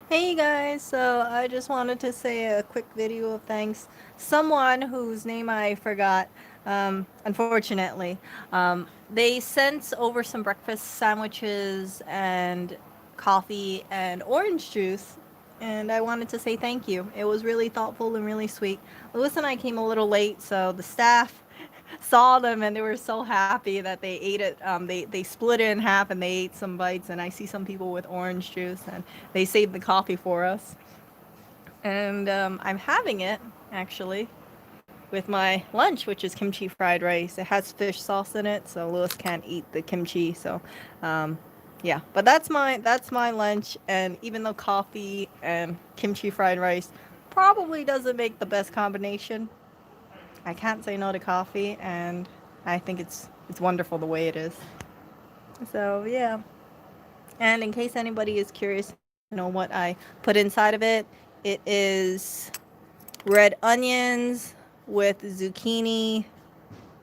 Hey guys, so I just wanted to say a quick video of thanks. Someone whose name I forgot, unfortunately, they sent over some breakfast sandwiches and coffee and orange juice, and I wanted to say thank you. It was really thoughtful and really sweet. Lewis and I came a little late, so the staff saw them and they were so happy that they ate it. They split it in half and they ate some bites. And I see some people with orange juice and they saved the coffee for us. And I'm having it actually with my lunch, which is kimchi fried rice. It has fish sauce in it, so Lewis can't eat the kimchi. So, um, yeah. But that's my lunch. And even though coffee and kimchi fried rice probably doesn't make the best combination, I can't say no to coffee, and I think it's wonderful the way it is. So yeah. And in case anybody is curious to know what I put inside of it, it is red onions with zucchini,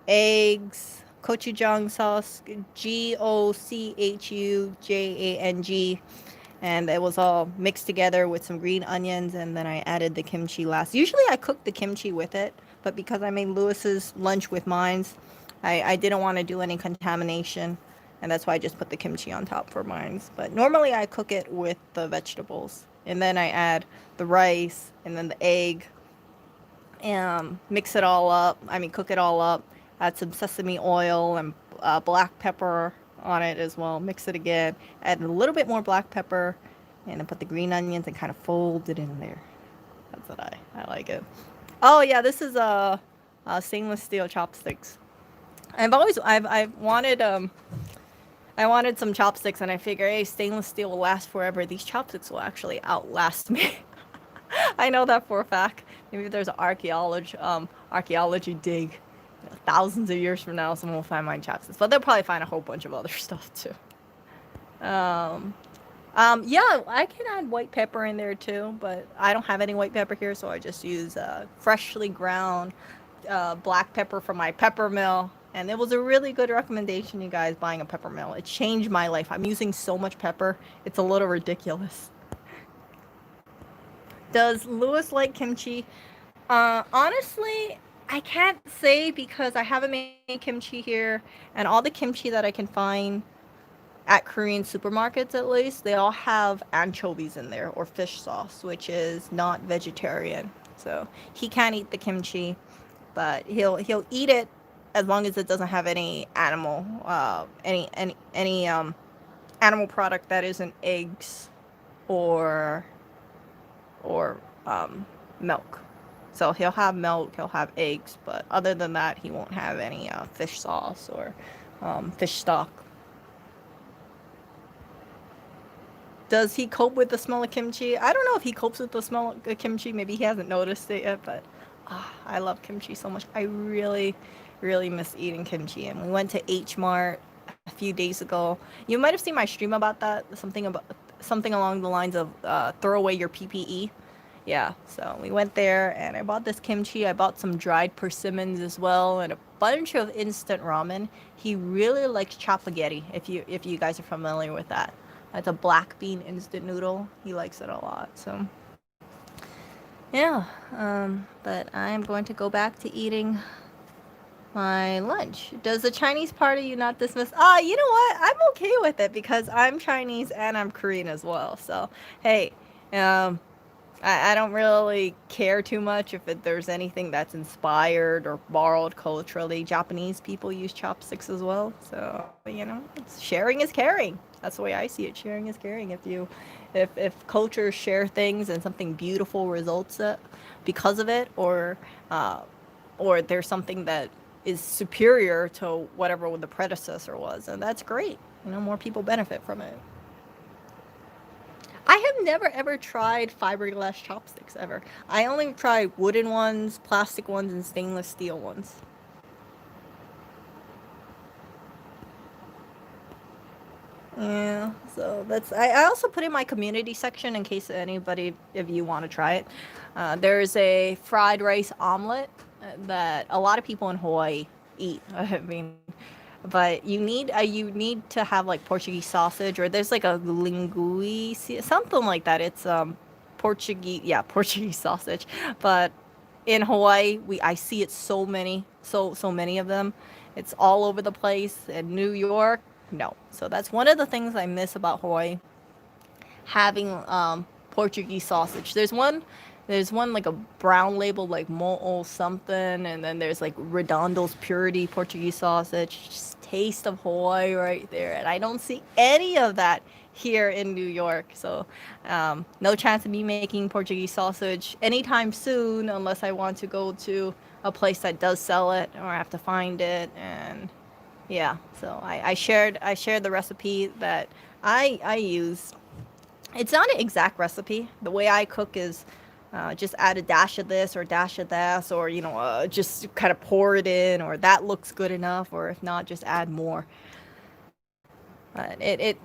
eggs, gochujang sauce, GOCHUJANG, and it was all mixed together with some green onions, and then I added the kimchi last. Usually I cook the kimchi with it, but because I made Lewis's lunch with mine's, I didn't want to do any contamination, and that's why I just put the kimchi on top for mine's. But normally I cook it with the vegetables, and then I add the rice and then the egg, and mix it all up. I mean, cook it all up. Add some sesame oil and black pepper on it as well. Mix it again. Add a little bit more black pepper, and then put the green onions and kind of fold it in there. That's what I like it. Oh yeah, this is a stainless steel chopsticks. I've wanted I wanted some chopsticks, and I figure, hey, stainless steel will last forever. These chopsticks will actually outlast me. I know that for a fact. Maybe there's an archaeology dig. Thousands of years from now, someone will find my chopsticks, but they'll probably find a whole bunch of other stuff too. Um, yeah, I can add white pepper in there too, but I don't have any white pepper here, so I just use freshly ground black pepper from my pepper mill. And it was a really good recommendation, you guys, buying a pepper mill. It changed my life. I'm using so much pepper, it's a little ridiculous. Does Lewis like kimchi? Honestly, I can't say because I haven't made kimchi here, and all the kimchi that I can find at Korean supermarkets, at least, they all have anchovies in there or fish sauce, which is not vegetarian. So he can't eat the kimchi, but he'll eat it as long as it doesn't have any animal product that isn't eggs or or milk. So he'll have milk, he'll have eggs, but other than that, he won't have any fish sauce or fish stock. Does he cope with the smell of kimchi? I don't know if he copes with the smell of kimchi. Maybe he hasn't noticed it yet, but I love kimchi so much. I really, really miss eating kimchi. And we went to H Mart a few days ago. You might have seen my stream about that. Something along the lines of throw away your PPE. Yeah, so we went there and I bought this kimchi. I bought some dried persimmons as well and a bunch of instant ramen. He really likes chapaghetti, if you guys are familiar with that. It's a black bean instant noodle. He likes it a lot. So yeah, but I'm going to go back to eating my lunch. Does the Chinese part of you not dismiss? You know what? I'm okay with it because I'm Chinese and I'm Korean as well. So hey, um, I don't really care too much if there's anything that's inspired or borrowed culturally. Japanese people use chopsticks as well, so sharing is caring. That's the way I see it. Sharing is caring. If cultures share things and something beautiful results because of it, or there's something that is superior to whatever the predecessor was, and that's great. More people benefit from it. I have never ever tried fiberglass chopsticks ever. I only tried wooden ones, plastic ones, and stainless steel ones. Yeah, so I also put in my community section in case anybody if you want to try it. There's a fried rice omelet that a lot of people in Hawaii eat. I mean, But you need to have like Portuguese sausage, or there's like a lingui, something like that. It's Portuguese, yeah, Portuguese sausage. But in Hawaii, we I see it so many of them. It's all over the place. In New York, no. So that's one of the things I miss about Hawaii, having Portuguese sausage. There's one like a brown label like Mo'o something, and then there's like Redondo's Purity Portuguese sausage. Just taste of Hawaii right there, and I don't see any of that here in New York. So no chance of me making Portuguese sausage anytime soon, unless I want to go to a place that does sell it, or I have to find it. And yeah, so I shared the recipe that I use. It's not an exact recipe. The way I cook is just add a dash of this or dash of that, or just kind of pour it in, or that looks good enough, or if not, just add more. It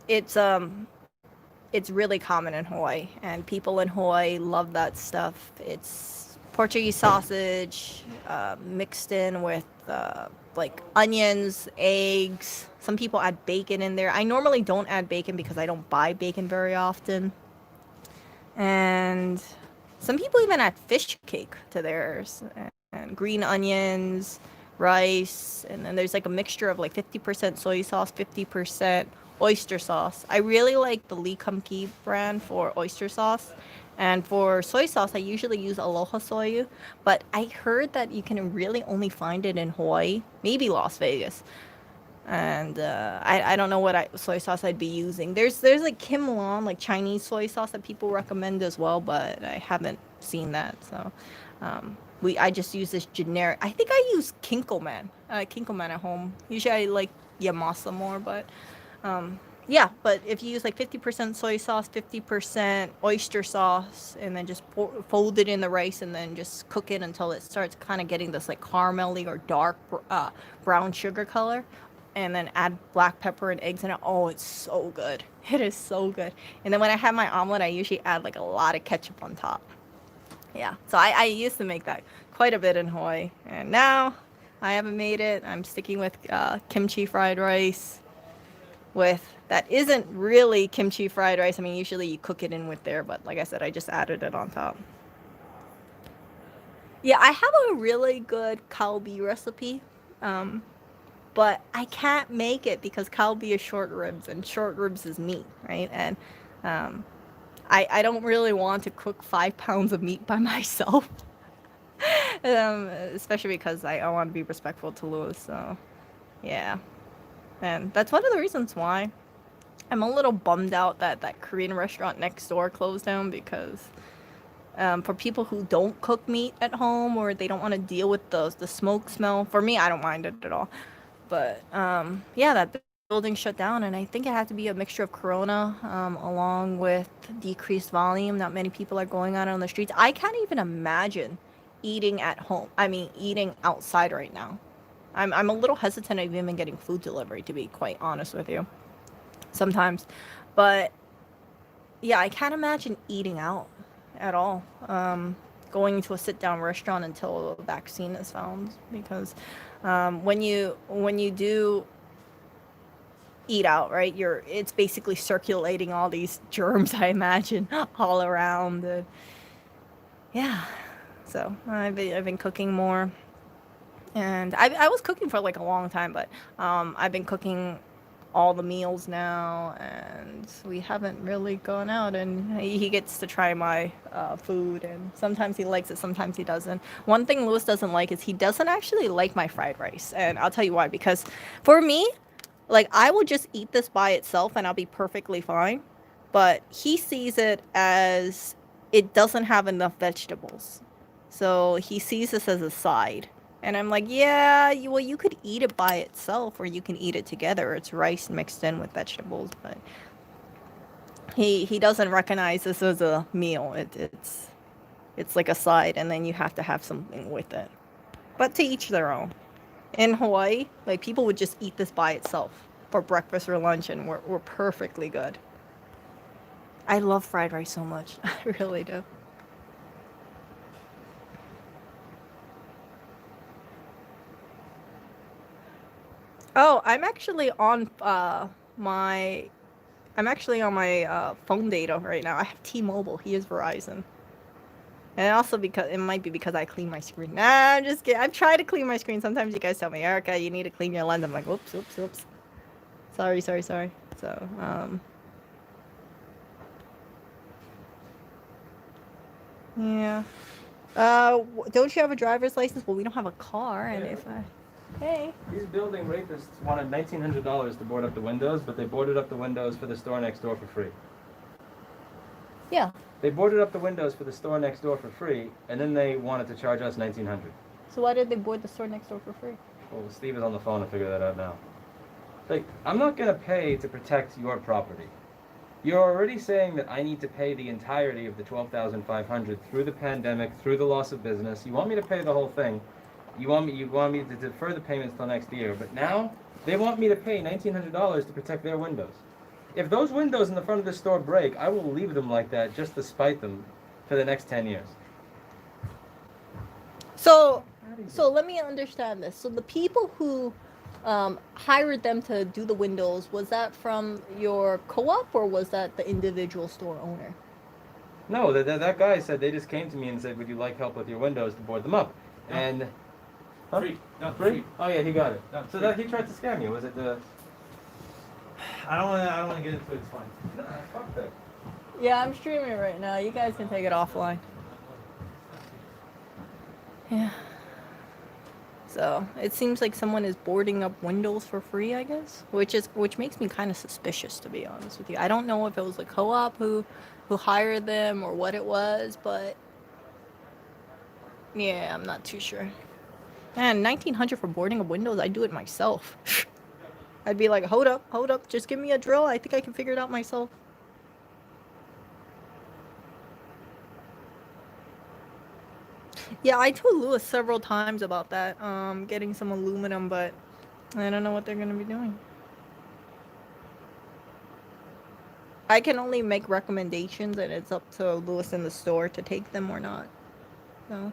it's really common in Hawaii, and people in Hawaii love that stuff. It's Portuguese sausage mixed in with like onions, eggs. Some people add bacon in there. I normally don't add bacon because I don't buy bacon very often. And some people even add fish cake to theirs, and green onions, rice, and then there's like a mixture of like 50% soy sauce, 50% oyster sauce. I really like the Lee Kum Kee brand for oyster sauce. And for soy sauce, I usually use Aloha Soy, but I heard that you can really only find it in Hawaii, maybe Las Vegas. And I don't know what soy sauce I'd be using. There's like Kim Lon, like Chinese soy sauce that people recommend as well, but I haven't seen that. So I just use this generic. I think I use Kinkelman at home. Usually I like Yamasa more, but yeah. But if you use like 50% soy sauce, 50% oyster sauce, and then just fold it in the rice, and then just cook it until it starts kind of getting this like caramelly or dark brown sugar color, and then add black pepper and eggs in it. Oh, it's so good. It is so good. And then when I have my omelet, I usually add like a lot of ketchup on top. Yeah. So I used to make that quite a bit in Hawaii. And now I haven't made it. I'm sticking with kimchi fried rice with that isn't really kimchi fried rice. I mean, usually you cook it in with there, but like I said, I just added it on top. Yeah, I have a really good kalbi recipe. Um, but I can't make it because kalbi is short ribs, and short ribs is meat, right? And um, I don't really want to cook 5 pounds of meat by myself, especially because I want to be respectful to Louis. So yeah, and that's one of the reasons why I'm a little bummed out that that Korean restaurant next door closed down, because for people who don't cook meat at home, or they don't want to deal with the smoke smell. For me, I don't mind it at all. But yeah, that building shut down, and I think it had to be a mixture of Corona along with decreased volume. Not many people are going out on the streets. I can't even imagine eating at home. I mean, eating outside right now. I'm a little hesitant of even getting food delivery, to be quite honest with you. Sometimes, but yeah, I can't imagine eating out at all. Going to a sit down restaurant until a vaccine is found, because when you do eat out, right, it's basically circulating all these germs, I imagine, all around. Yeah, so I've been cooking more, and I was cooking for like a long time, but I've been cooking all the meals now, and we haven't really gone out, and he gets to try my food, and sometimes he likes it, sometimes he doesn't. One thing Lewis doesn't like is he doesn't actually like my fried rice, and I'll tell you why. Because for me, like, I will just eat this by itself and I'll be perfectly fine, but he sees it as it doesn't have enough vegetables, so he sees this as a side. And I'm like, yeah, well, you could eat it by itself, or you can eat it together. It's rice mixed in with vegetables, but he doesn't recognize this as a meal. It's like a side, and then you have to have something with it. But to each their own. In Hawaii, like, people would just eat this by itself for breakfast or lunch, and we're perfectly good. I love fried rice so much. I really do. Oh, my I'm actually on my phone data right now. I have T-Mobile. He is Verizon. And also because it might be because I clean my screen. Nah, I'm just kidding. I've tried to clean my screen. Sometimes you guys tell me, Erica, you need to clean your lens. I'm like, oops, oops, oops. Sorry, sorry, sorry. So, yeah. Don't you have a driver's license? Well, we don't have a car, and if I... Hey. These building rapists wanted $1,900 to board up the windows, but they boarded up the windows for the store next door for free. Yeah. They boarded up the windows for the store next door for free, and then they wanted to charge us $1,900. So why did they board the store next door for free? Well, Steve is on the phone to figure that out now. Like, I'm not gonna pay to protect your property. You're already saying that I need to pay the entirety of the $12,500 through the pandemic, through the loss of business. You want me to pay the whole thing. You want me to defer the payments till next year. But now they want me to pay $1,900 to protect their windows. If those windows in the front of the store break, I will leave them like that just to spite them for the next 10 years. So let me understand this. So the people who hired them to do the windows, was that from your co-op or was that the individual store owner? No, that guy said they just came to me and said, "Would you like help with your windows to board them up?" No. And Huh? Free. No, free? Oh yeah, he got it. No, So free. that he tried to scam you. Was it the? I don't want to get into it. It's fine. Nah, fuck that. Yeah, I'm streaming right now. You guys can take it offline. Yeah. So it seems like someone is boarding up windows for free, I guess, which makes me kind of suspicious, to be honest with you. I don't know if it was a co-op who hired them or what it was, but yeah, I'm not too sure. Man, 1900 for boarding up windows, I'd do it myself. I'd be like, hold up, just give me a drill. I think I can figure it out myself. Yeah, I told Lewis several times about that, getting some aluminum, but I don't know what they're gonna be doing. I can only make recommendations, and it's up to Lewis in the store to take them or not. So,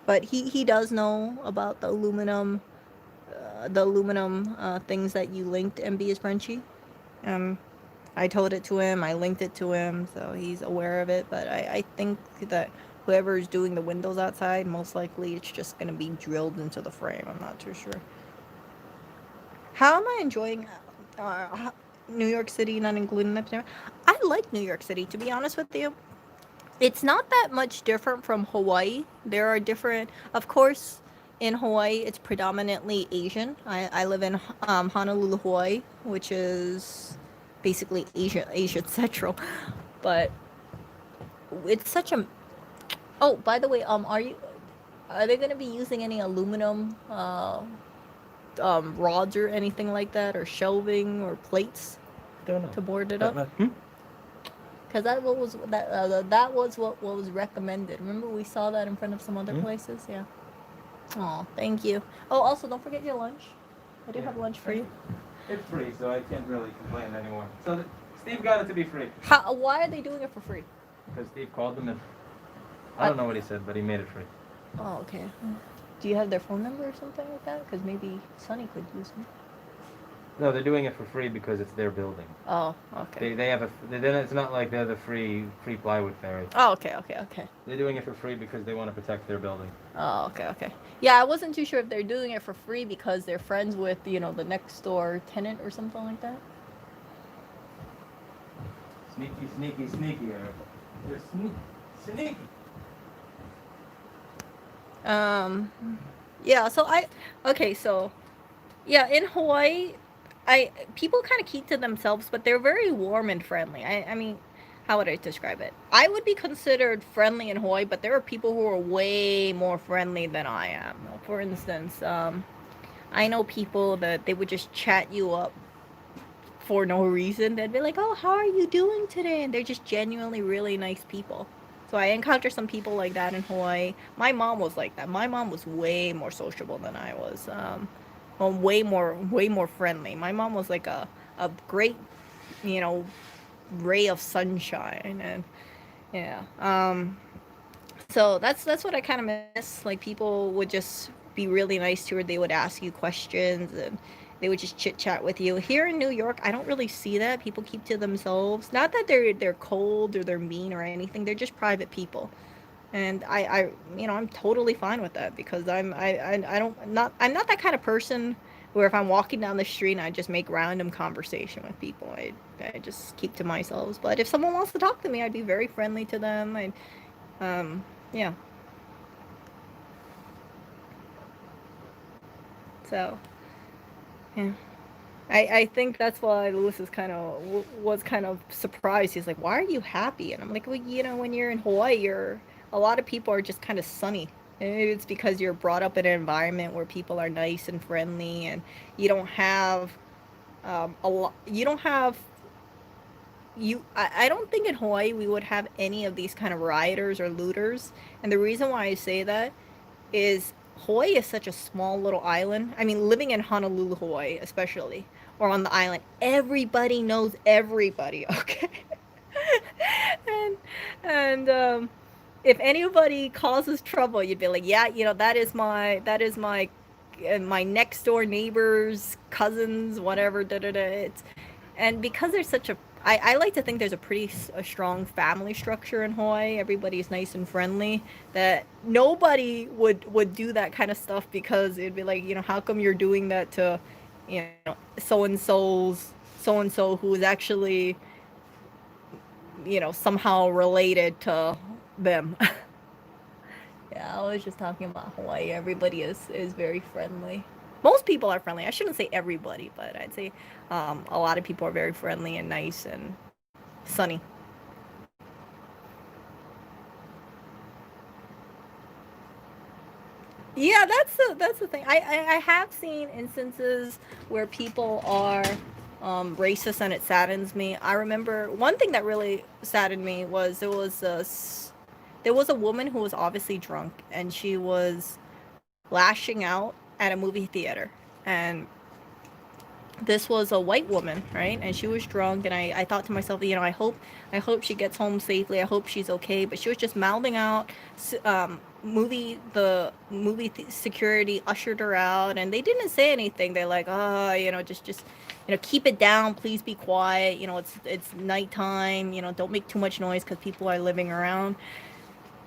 but he does know about the aluminum things that you linked MB is Frenchy. I told it to him. I linked it to him, so he's aware of it. But I think that whoever is doing the windows outside, most likely it's just gonna be drilled into the frame. I'm not too sure. How am I enjoying New York City not including that? I like New York City, to be honest with you. It's not that much different from Hawaii. There are different, of course, in Hawaii, it's predominantly Asian. I live in Honolulu, Hawaii, which is basically Asia Central. But it's such a... Oh, by the way, are they going to be using any aluminum rods or anything like that, or shelving or plates Don't know. to board it up? Hmm? Because that was what was recommended. Remember we saw that in front of some other places? Yeah. Oh, thank you. Oh, also don't forget your lunch. I do have lunch for you. It's free, so I can't really complain anymore. So Steve got it to be free Why are they doing it for free? because Steve called them and I don't know what he said, but he made it free. Oh, okay. Do you have their phone number or something like that? Because maybe Sonny could use them. No, they're doing it for free because it's their building. Oh, okay. They have then it's not like they're the free plywood fairy. Oh, okay. They're doing it for free because they want to protect their building. Oh, okay. Yeah, I wasn't too sure if they're doing it for free because they're friends with, the next door tenant or something like that. Sneaky, Eric. You're sneaky. Yeah, yeah, in Hawaii, people kind of keep to themselves, but they're very warm and friendly. I mean, how would I describe it? I would be considered friendly in Hawaii, but there are people who are way more friendly than I am. For instance, I know people that they would just chat you up for no reason. They'd be like, "Oh, how are you doing today?" And they're just genuinely really nice people. So I encountered some people like that in Hawaii. My mom was like that. My mom was way more sociable than I was. Way more friendly. My mom was like a great, ray of sunshine, and yeah. So that's what I kind of miss. Like, people would just be really nice to her. They would ask you questions, and they would just chit chat with you. Here in New York, I don't really see that. People keep to themselves. Not that they're cold or they're mean or anything. They're just private people. And I'm totally fine with that because I don't not I'm not that kind of person where if I'm walking down the street and I just make random conversation with people. I just keep to myself. But if someone wants to talk to me, I'd be very friendly to them. Yeah. So, yeah. I think that's why Lewis is was kind of surprised. He's like, "Why are you happy?" And I'm like, "Well, when you're in Hawaii, a lot of people are just kind of sunny. And it's because you're brought up in an environment where people are nice and friendly, and you don't have a lot. You don't have you. I don't think in Hawaii we would have any of these kind of rioters or looters. And the reason why I say that is Hawaii is such a small little island. I mean, living in Honolulu, Hawaii, especially, or on the island, everybody knows everybody, okay? and and if anybody causes trouble, you'd be like, yeah, that is my next door neighbors, cousins, whatever. Da da da. And because there's such I like to think there's a strong family structure in Hawaii. Everybody's nice and friendly. That nobody would do that kind of stuff because it'd be like, how come you're doing that to, so and so who is actually, somehow related to them. Yeah, I was just talking about Hawaii. Everybody is very friendly. Most people are friendly. I shouldn't say everybody, but I'd say a lot of people are very friendly and nice and sunny. Yeah, that's the thing. I have seen instances where people are racist, and it saddens me. I remember one thing that really saddened me was there was a woman who was obviously drunk, and she was lashing out at a movie theater, and this was a white woman, right? And she was drunk, and I thought to myself, I hope she gets home safely. I hope she's okay. But she was just mouthing out. Security ushered her out, and they didn't say anything. They're like, oh, just keep it down. Please be quiet. It's nighttime. Don't make too much noise because people are living around.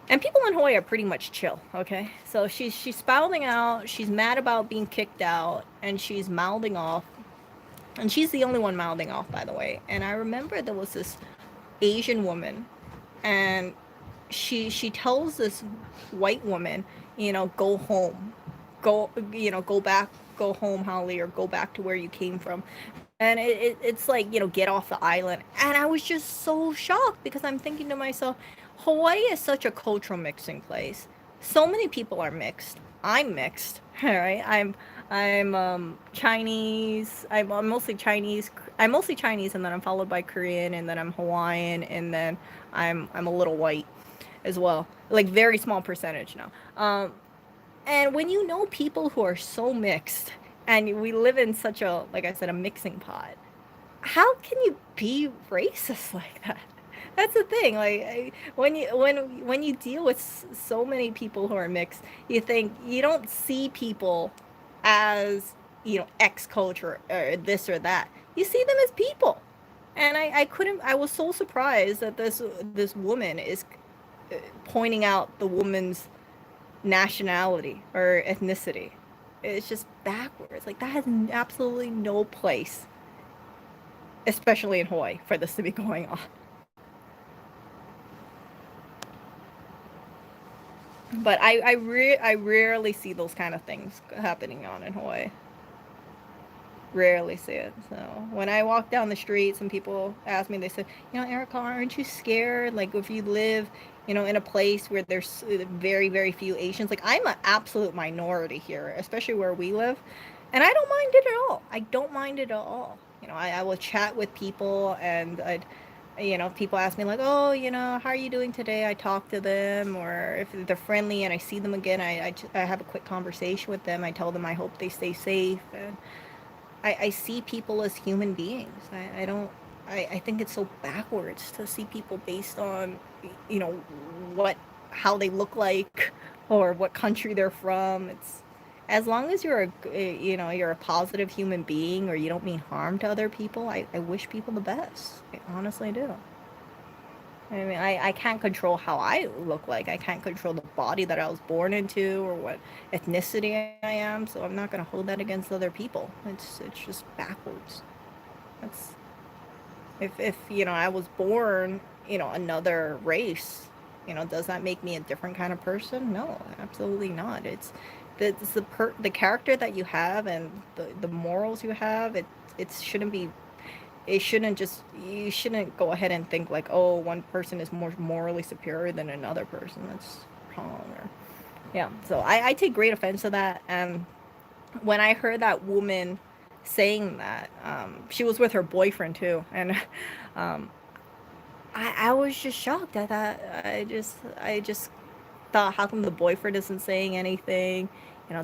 And people in Hawaii are pretty much chill, okay? So she's spouting out. She's mad about being kicked out, and she's mouthing off. And she's the only one mouthing off, by the way. And I remember there was this Asian woman, and she tells this white woman, go home, go back, go home, Holly, or go back to where you came from. And it's like, get off the island. And I was just so shocked because I'm thinking to myself, Hawaii is such a cultural mixing place. So many people are mixed. I'm mixed, all right? I'm Chinese. I'm mostly Chinese. I'm mostly Chinese, and then I'm followed by Korean, and then I'm Hawaiian, and then I'm a little white as well. Like very small percentage now. And when you know people who are so mixed, and we live in such a, like I said, a mixing pot, how can you be racist like that? That's the thing. Like when you deal with so many people who are mixed, you don't see people as X culture or this or that. You see them as people. And I was so surprised that this woman is pointing out the woman's nationality or ethnicity. It's just backwards. Like that has absolutely no place, especially in Hawaii, for this to be going on. But I rarely see those kind of things happening on in Hawaii. Rarely see it. So when I walk down the street, some people ask me, they said, Erica, aren't you scared? Like if you live, in a place where there's very, very few Asians. Like I'm an absolute minority here, especially where we live. And I don't mind it at all. I don't mind it at all. I will chat with people, and people ask me like, oh, how are you doing today? I talk to them, or if they're friendly and I see them again, I have a quick conversation with them. I tell them I hope they stay safe. And I see people as human beings. I don't. I think it's so backwards to see people based on, you know, how they look like or what country they're from. as long as you're you're a positive human being or you don't mean harm to other people, I wish people the best. I honestly do. I mean, I can't control how I look like. I can't control the body that I was born into or what ethnicity I am, so I'm not going to hold that against other people. It's just backwards. That's if I was born, another race, does that make me a different kind of person? No, absolutely not. It's the character that you have and the morals you have. It shouldn't be it shouldn't just you shouldn't go ahead and think like, oh, one person is more morally superior than another person. That's wrong. Or yeah, so I take great offense to that. And when I heard that woman saying that, she was with her boyfriend too, and um, I was just shocked at that. I just thought, how come the boyfriend isn't saying anything?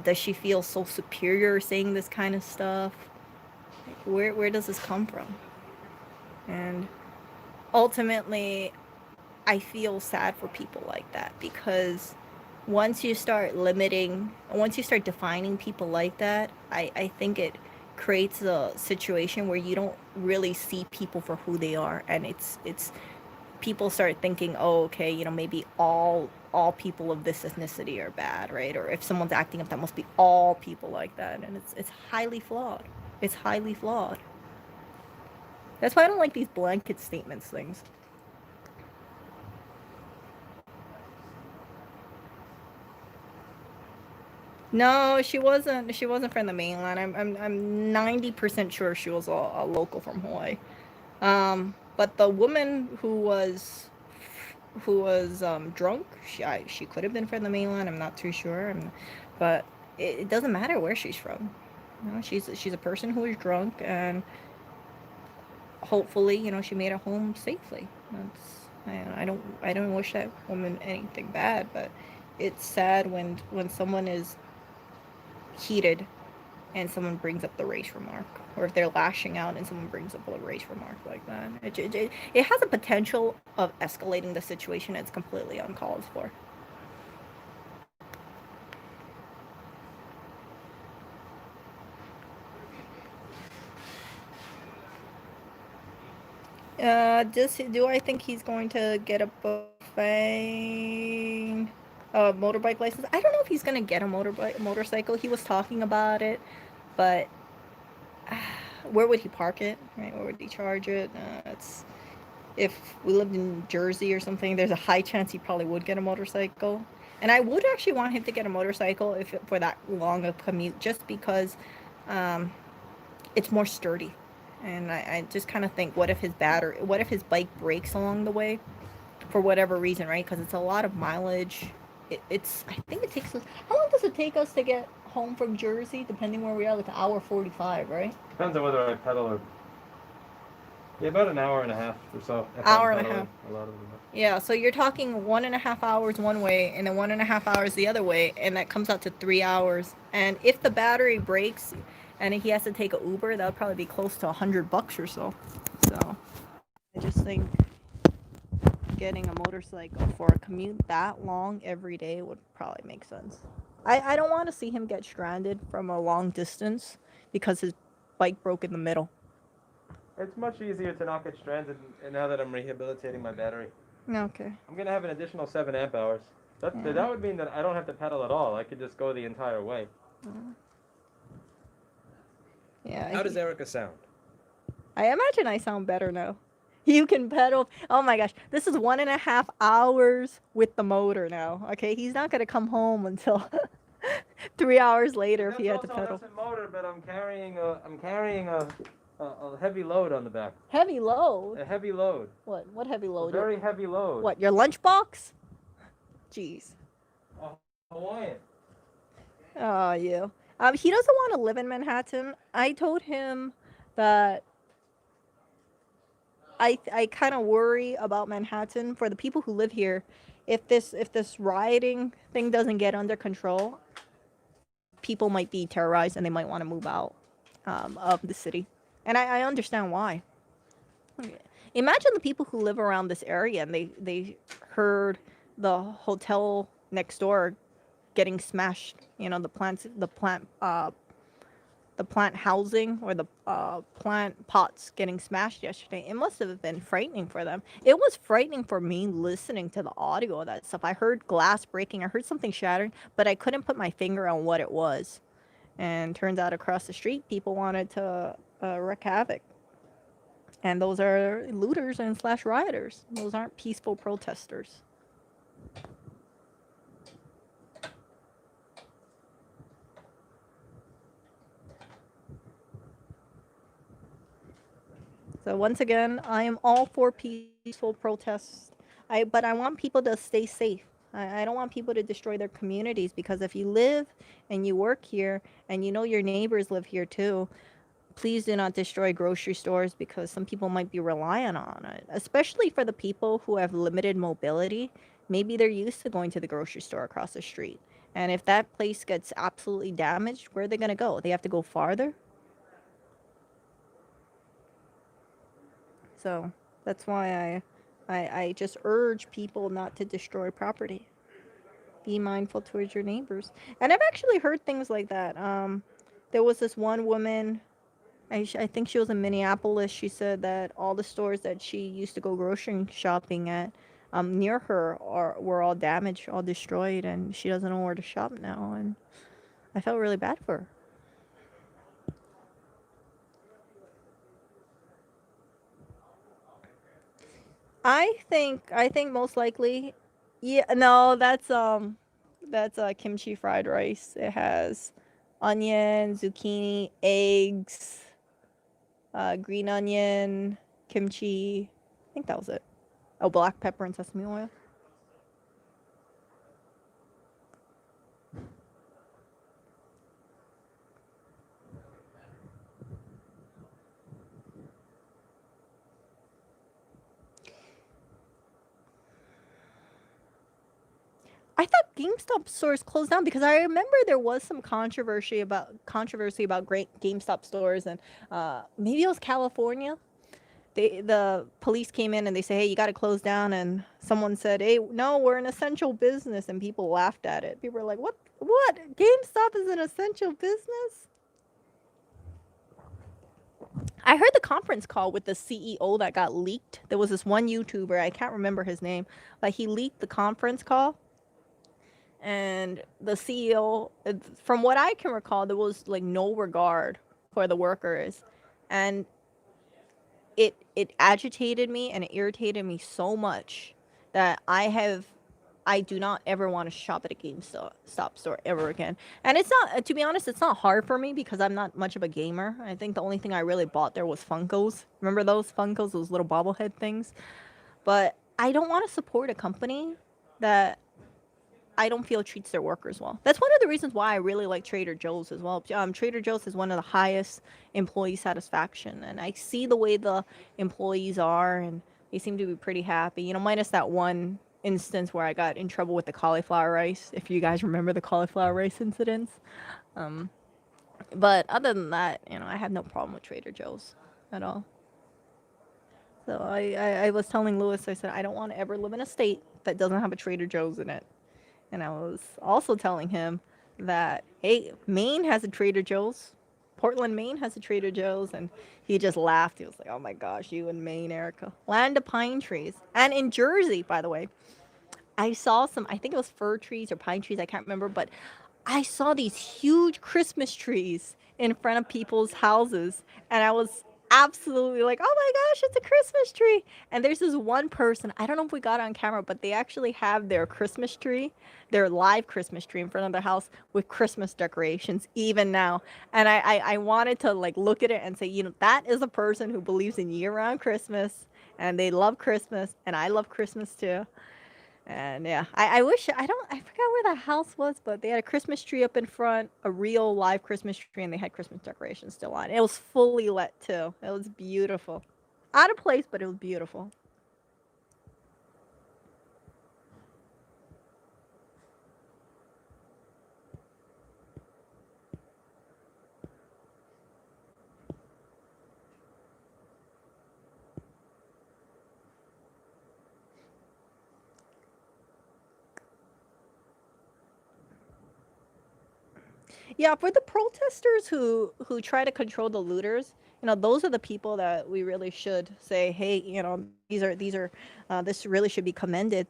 Does she feel so superior saying this kind of stuff? Like, where does this come from? And ultimately, I feel sad for people like that because once you start defining people like that, I think it creates a situation where you don't really see people for who they are, and it's people start thinking, oh, okay, maybe all people of this ethnicity are bad, right? Or if someone's acting up, that must be all people like that, and it's highly flawed. It's highly flawed. That's why I don't like these blanket statements things. No, she wasn't. She wasn't from the mainland. I'm 90% sure she was a local from Hawaii. But the woman who was drunk, she could have been from the mainland. I'm not too sure. But it doesn't matter where she's from. She's a person who is drunk, and hopefully, she made it home safely. I don't wish that woman anything bad, but it's sad when someone is heated and someone brings up the race remark, or if they're lashing out and someone brings up a race remark like that. It has a potential of escalating the situation. It's completely uncalled for. Do I think he's going to get a fine motorbike license? I don't know if he's going to get a motorcycle. He was talking about it, but where would he park it? Right? Where would he charge it? It's If we lived in Jersey or something, there's a high chance he probably would get a motorcycle. And I would actually want him to get a motorcycle for that long a commute, just because um, it's more sturdy. And I just kind of think, what if his bike breaks along the way for whatever reason, right? Because it's a lot of mileage. I think it takes us, how long does it take us to get home from Jersey, depending where we are, like an hour 45, right? Depends on whether I pedal or. Yeah, about an hour and a half or so. If Hour I'm and a pedaling half. a lot of them. Yeah, so you're talking 1.5 hours one way and then 1.5 hours the other way, and that comes out to 3 hours. And if the battery breaks and he has to take a Uber, that would probably be close to $100 or so. So I just think getting a motorcycle for a commute that long every day would probably make sense. I don't want to see him get stranded from a long distance because his bike broke in the middle. It's much easier to not get stranded now that I'm rehabilitating my battery. Okay. I'm gonna have an additional 7 amp hours. That would mean that I don't have to pedal at all. I could just go the entire way. Yeah. How does Erica sound? I imagine I sound better now. You can pedal. Oh my gosh. This is 1.5 hours with the motor now. Okay. He's not going to come home until 3 hours later if he had to pedal. That's a motor, but I'm carrying a heavy load on the back. Heavy load? A heavy load. What heavy load? A very heavy load. What, your lunchbox? Jeez. Hawaiian. Oh, you. He doesn't want to live in Manhattan. I told him that I kind of worry about Manhattan for the people who live here. If this rioting thing doesn't get under control, people might be terrorized and they might want to move out of the city. And I understand why. Imagine the people who live around this area and they heard the hotel next door getting smashed. You know, the plant housing or the plant pots getting smashed yesterday. It must have been frightening for them. It was frightening for me listening to the audio of that stuff. I heard glass breaking, I heard something shattering, but I couldn't put my finger on what it was. And turns out across the street, people wanted to wreak havoc. And those are looters and slash rioters. Those aren't peaceful protesters. So once again, I am all for peaceful protests. But I want people to stay safe. I don't want people to destroy their communities, because if you live and you work here and you know your neighbors live here too, please do not destroy grocery stores, because some people might be reliant on it, especially for the people who have limited mobility. Maybe they're used to going to the grocery store across the street. And if that place gets absolutely damaged, where are they going to go? They have to go farther. So that's why I just urge people not to destroy property. Be mindful towards your neighbors. And I've actually heard things like that. There was this one woman, I think she was in Minneapolis. She said that all the stores that she used to go grocery shopping at near her were all damaged, all destroyed, and she doesn't know where to shop now. And I felt really bad for her. I think most likely, yeah. No, that's kimchi fried rice. It has onion, zucchini, eggs, green onion, kimchi. I think that was it. Oh, black pepper and sesame oil. I thought GameStop stores closed down, because I remember there was some controversy about great GameStop stores, and maybe it was California. The police came in and they say, hey, you got to close down, and someone said, hey, no, we're an essential business, and people laughed at it. People were like, what GameStop is an essential business? I heard the conference call with the CEO that got leaked. There was this one YouTuber, I can't remember his name, but he leaked the conference call. And the CEO, from what I can recall, there was like no regard for the workers. And it agitated me and it irritated me so much that I do not ever want to shop at a GameStop store ever again. And it's not, to be honest, it's not hard for me because I'm not much of a gamer. I think the only thing I really bought there was Funkos. Remember those Funkos, those little bobblehead things? But I don't want to support a company that I don't feel treats their workers well. That's one of the reasons why I really like Trader Joe's as well. Trader Joe's is one of the highest employee satisfaction, and I see the way the employees are, and they seem to be pretty happy. You know, minus that one instance where I got in trouble with the cauliflower rice. If you guys remember the cauliflower rice incidents, um, but other than that, you know, I have no problem with Trader Joe's at all. So I was telling Lewis, I said I don't want to ever live in a state that doesn't have a Trader Joe's in it. And I was also telling him that, hey, Maine has a Trader Joe's. Portland, Maine has a Trader Joe's. And he just laughed. He was like, oh my gosh, you and Maine, Erica. Land of pine trees. And in Jersey, by the way, I saw some, I think it was fir trees or pine trees, I can't remember, but I saw these huge Christmas trees in front of people's houses. And I was absolutely like, oh my gosh, it's a Christmas tree. And there's this one person, I don't know if we got it on camera, but they actually have their Christmas tree, their live Christmas tree in front of their house with Christmas decorations even now. And I wanted to like look at it and say, you know, that is a person who believes in year-round Christmas and they love Christmas and I love Christmas too. And yeah, I wish, I forgot where the house was, but they had a Christmas tree up in front, a real live Christmas tree, and they had Christmas decorations still on. It was fully lit too. It was beautiful. Out of place, but it was beautiful. Yeah, for the protesters who try to control the looters, those are the people that we really should say, hey, these are this really should be commended,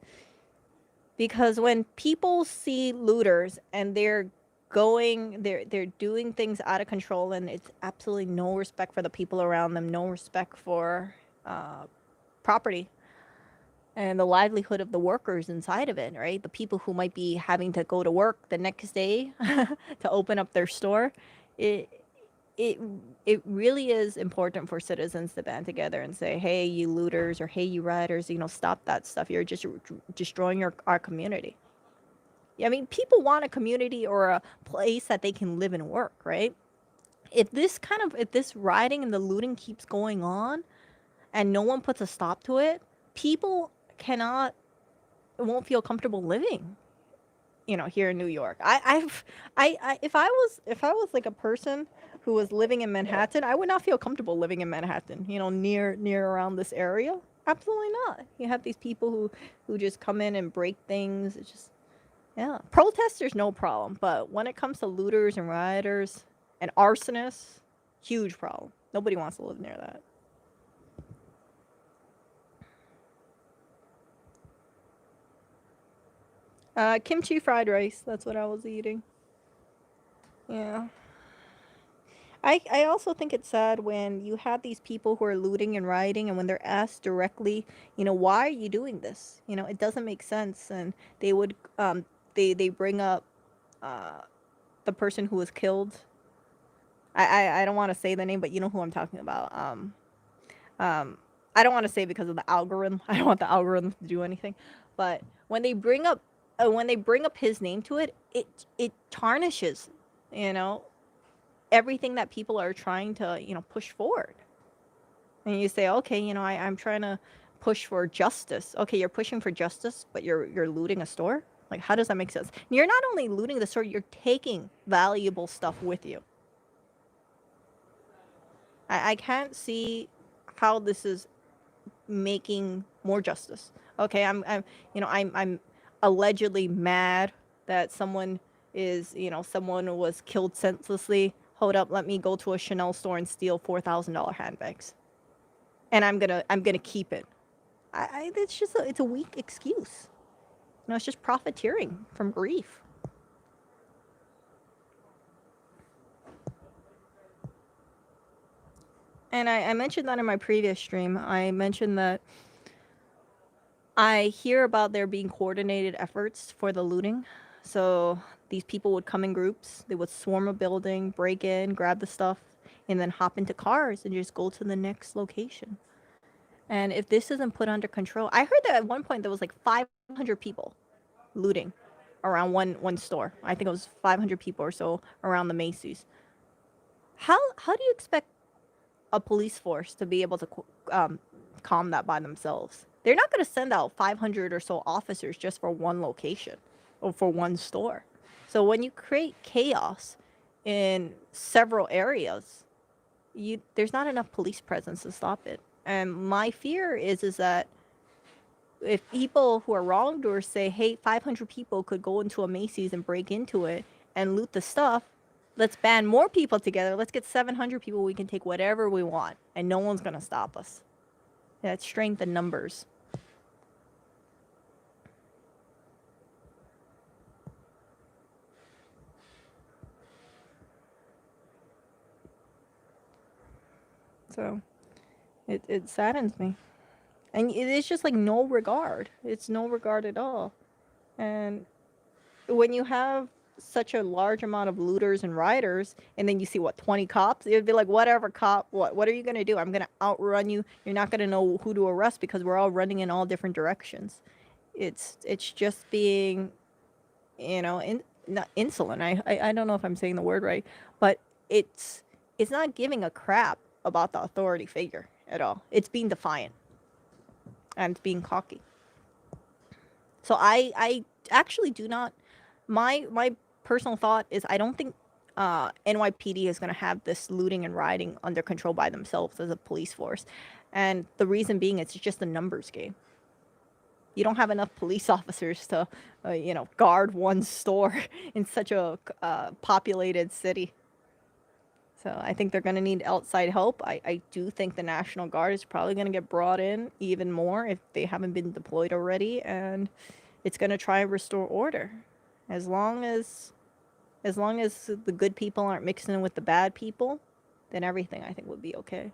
because when people see looters and they're doing things out of control, and it's absolutely no respect for the people around them, no respect for uh, property and the livelihood of the workers inside of it, right? The people who might be having to go to work the next day to open up their store. It it it really is important for citizens to band together and say, "Hey, you looters," or "Hey, you rioters, stop that stuff. You're just destroying our community." Yeah, I mean, people want a community or a place that they can live and work, right? If this rioting and the looting keeps going on and no one puts a stop to it, people cannot won't feel comfortable living, here in New York. If I was like a person who was living in Manhattan, I would not feel comfortable living in Manhattan, near around this area. Absolutely not. You have these people who just come in and break things. It's just, yeah. Protesters, no problem, but when it comes to looters and rioters and arsonists, huge problem. Nobody wants to live near that. Kimchi fried rice. That's what I was eating. Yeah. I also think it's sad when you have these people who are looting and rioting, and when they're asked directly, why are you doing this? It doesn't make sense. And they would, they bring up uh, the person who was killed. I don't want to say the name, but you know who I'm talking about. Um, I don't want to say because of the algorithm. I don't want the algorithm to do anything. But when they bring up his name to it, it tarnishes, you know, everything that people are trying to, push forward. And you say, okay, I'm trying to push for justice. Okay, you're pushing for justice, but you're looting a store? Like, how does that make sense? You're not only looting the store, you're taking valuable stuff with you. I can't see how this is making more justice. Okay, I'm allegedly mad that someone was killed senselessly. Hold up, let me go to a Chanel store and steal $4,000 handbags, and I'm gonna keep it. It's a weak excuse. It's just profiteering from grief. And I mentioned that in my previous stream. I mentioned that I hear about there being coordinated efforts for the looting. So these people would come in groups, they would swarm a building, break in, grab the stuff, and then hop into cars and just go to the next location. And if this isn't put under control, I heard that at one point there was like 500 people looting around one store. I think it was 500 people or so around the Macy's. How do you expect a police force to be able to calm that by themselves? They're not going to send out 500 or so officers just for one location or for one store. So when you create chaos in several areas, there's not enough police presence to stop it. And my fear is that if people who are wrongdoers say, hey, 500 people could go into a Macy's and break into it and loot the stuff, let's band more people together. Let's get 700 people. We can take whatever we want, and no one's going to stop us. That's strength in numbers. So it saddens me. And it's just like no regard. It's no regard at all. And when you have such a large amount of looters and rioters, and then you see 20 cops, it'd be like, whatever, cop, what are you gonna do? I'm gonna outrun you. You're not gonna know who to arrest because we're all running in all different directions. It's just being, not insolent. I don't know if I'm saying the word right, but it's not giving a crap about the authority figure at all. It's being defiant and being cocky. So I actually do not. My personal thought is I don't think NYPD is going to have this looting and rioting under control by themselves as a police force, and the reason being it's just a numbers game. You don't have enough police officers to, guard one store in such a populated city. So I think they're going to need outside help. I do think the National Guard is probably going to get brought in even more if they haven't been deployed already, and it's going to try and restore order. As long as the good people aren't mixing in with the bad people, then everything I think would be okay.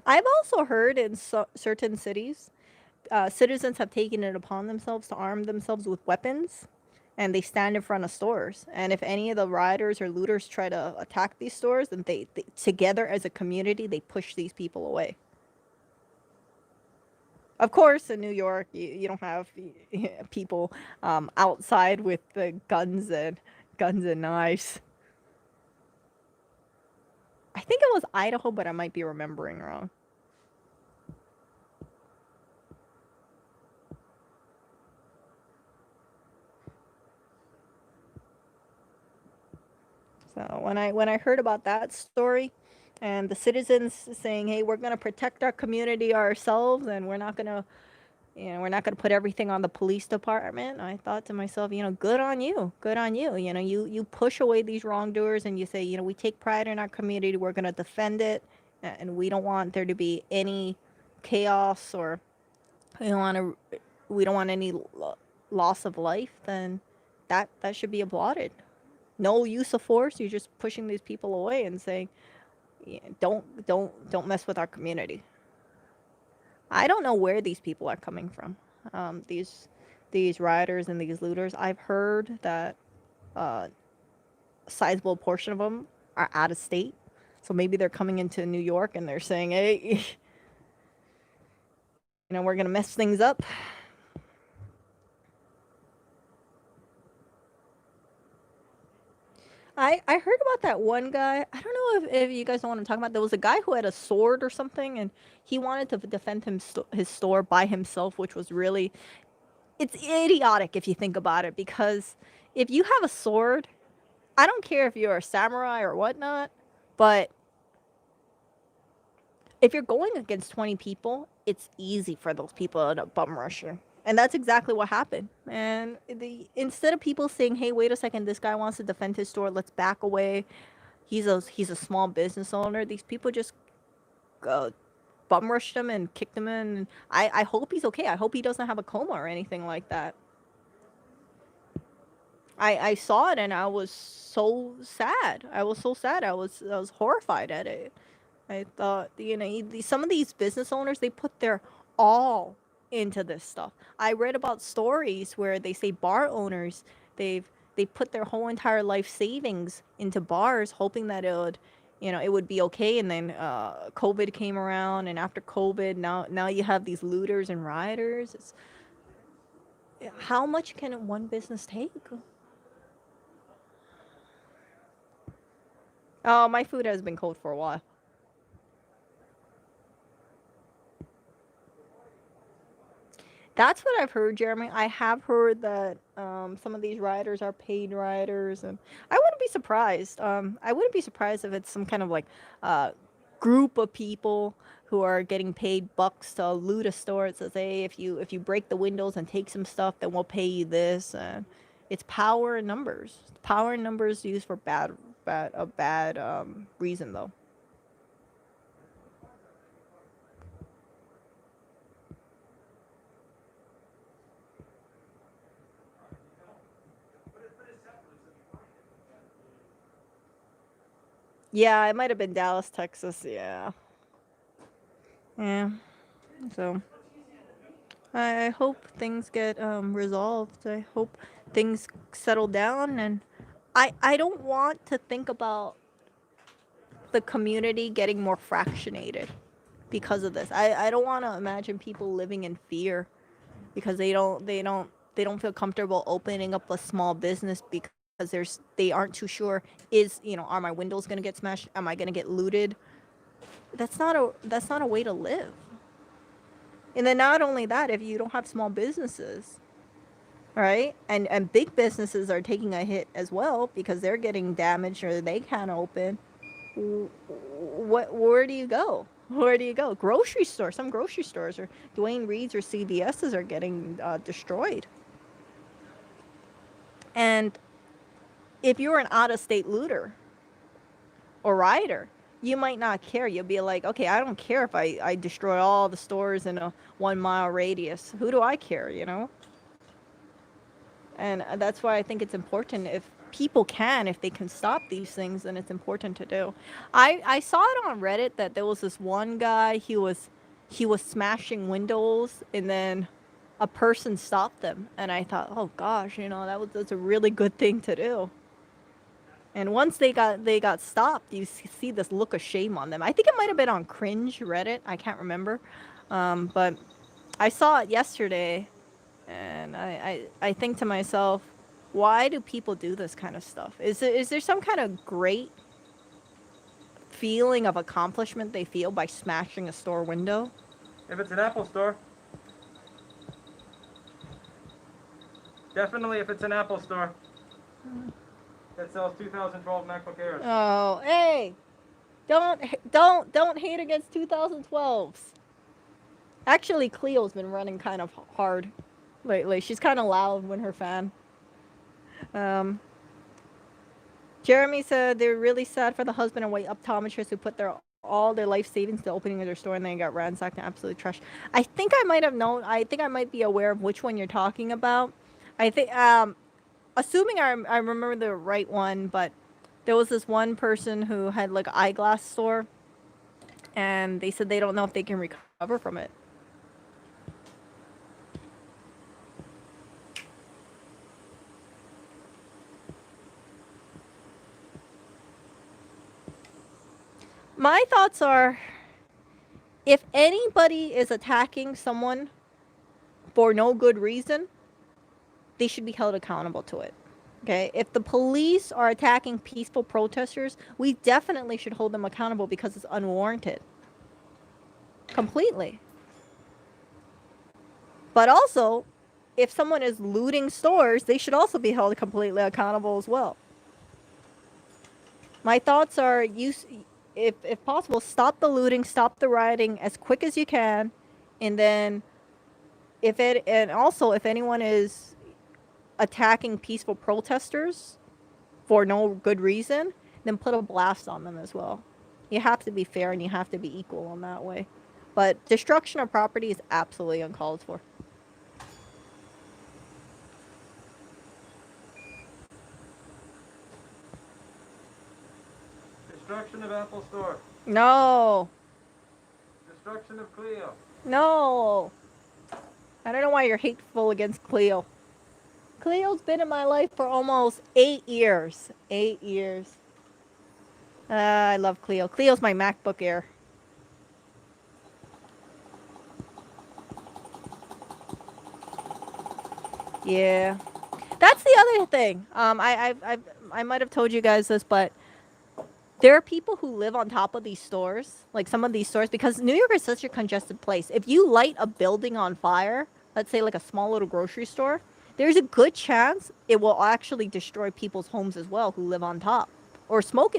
I've also heard in certain cities, citizens have taken it upon themselves to arm themselves with weapons, and they stand in front of stores. And if any of the rioters or looters try to attack these stores, then they together as a community, they push these people away. Of course, in New York, you don't have people outside with the guns and knives. I think it was Idaho, but I might be remembering wrong. So when I heard about that story, and the citizens saying, "Hey, we're gonna protect our community ourselves, and we're not gonna, we're not gonna put everything on the police department," I thought to myself, good on you, good on you. You push away these wrongdoers, and you say, we take pride in our community, we're gonna defend it, and we don't want there to be any chaos, or we don't want to, we don't want any loss of life. Then that should be applauded. No use of force. You're just pushing these people away and saying, yeah, don't mess with our community. I don't know where these people are coming from. These rioters and these looters. I've heard that a sizable portion of them are out of state. So maybe they're coming into New York and they're saying, "Hey, we're gonna mess things up." I heard about that one guy. I don't know if you guys don't want to talk about. There was a guy who had a sword or something, and he wanted to defend his store by himself, which was really, it's idiotic if you think about it. Because if you have a sword, I don't care if you're a samurai or whatnot, but if you're going against 20 people, it's easy for those people to bum rush you. And that's exactly what happened. And instead of people saying, "Hey, wait a second, this guy wants to defend his store, let's back away. He's a small business owner." These people just bum rushed him and kicked him in. I hope he's okay. I hope he doesn't have a coma or anything like that. I saw it and I was so sad. I was so sad. I was horrified at it. I thought, some of these business owners, they put their all into this stuff. I read about stories where they say bar owners, they put their whole entire life savings into bars, hoping that it would be okay. And then COVID came around, and after COVID, now you have these looters and rioters. How much can one business take? Oh, my food has been cold for a while. That's what I've heard, Jeremy. I have heard that some of these rioters are paid rioters, and I wouldn't be surprised. I wouldn't be surprised if it's some kind of like group of people who are getting paid bucks to loot a store. It says, "Hey, if you break the windows and take some stuff, then we'll pay you this." And it's power in numbers. Power in numbers used for bad reason though. Yeah, it might have been Dallas, Texas. Yeah. Yeah. So I hope things get resolved. I hope things settle down, and I don't want to think about the community getting more fractionated because of this. I don't want to imagine people living in fear because they don't feel comfortable opening up a small business because they aren't too sure, are my windows going to get smashed? Am I going to get looted? That's not a way to live. And then not only that, if you don't have small businesses, right? And big businesses are taking a hit as well because they're getting damaged or they can't open. Where do you go? Where do you go? Grocery store. Some grocery stores or Dwayne Reed's or CVS's are getting destroyed. And if you're an out-of-state looter or rioter, you might not care. You'll be like, okay, I don't care if I destroy all the stores in a 1 mile radius. Who do I care, you know? And that's why I think it's important if people can, if they can stop these things, then it's important to do. I saw it on Reddit that there was this one guy, he was smashing windows and then a person stopped them. And I thought, oh gosh, you know, that's a really good thing to do. And once they got stopped, you see this look of shame on them. I think it might have been on Cringe Reddit. I can't remember. But I saw it yesterday, and I think to myself, why do people do this kind of stuff? Is there some kind of great feeling of accomplishment they feel by smashing a store window? If it's an Apple store. Definitely if it's an Apple store. That sells 2012 MacBook Airs. Oh, hey. Don't hate against 2012s. Actually, Cleo's been running kind of hard lately. She's kind of loud when her fan. Jeremy said they're really sad for the husband and wife optometrists who put all their life savings to opening their store and then got ransacked and absolutely trashed. I think I might have known. I think I might be aware of which one you're talking about. I think, assuming I remember the right one, but there was this one person who had like an eyeglass store, and they said they don't know if they can recover from it. My thoughts are, if anybody is attacking someone for no good reason, they should be held accountable to it. Okay? If the police are attacking peaceful protesters, we definitely should hold them accountable because it's unwarranted. Completely. But also, if someone is looting stores, they should also be held completely accountable as well. My thoughts are, if possible, stop the looting, stop the rioting as quick as you can, and then if anyone is attacking peaceful protesters for no good reason, then put a blast on them as well. You have to be fair and you have to be equal in that way. But destruction of property is absolutely uncalled for. Destruction of Apple Store. No. Destruction of Clio. No. I don't know why you're hateful against Cleo. Cleo's been in my life for almost 8 years. 8 years. I love Cleo. Cleo's my MacBook Air. Yeah. That's the other thing. I might have told you guys this, but there are people who live on top of these stores, like some of these stores, because New York is such a congested place. If you light a building on fire, let's say like a small little grocery store, there's a good chance it will actually destroy people's homes as well who live on top. Or smoke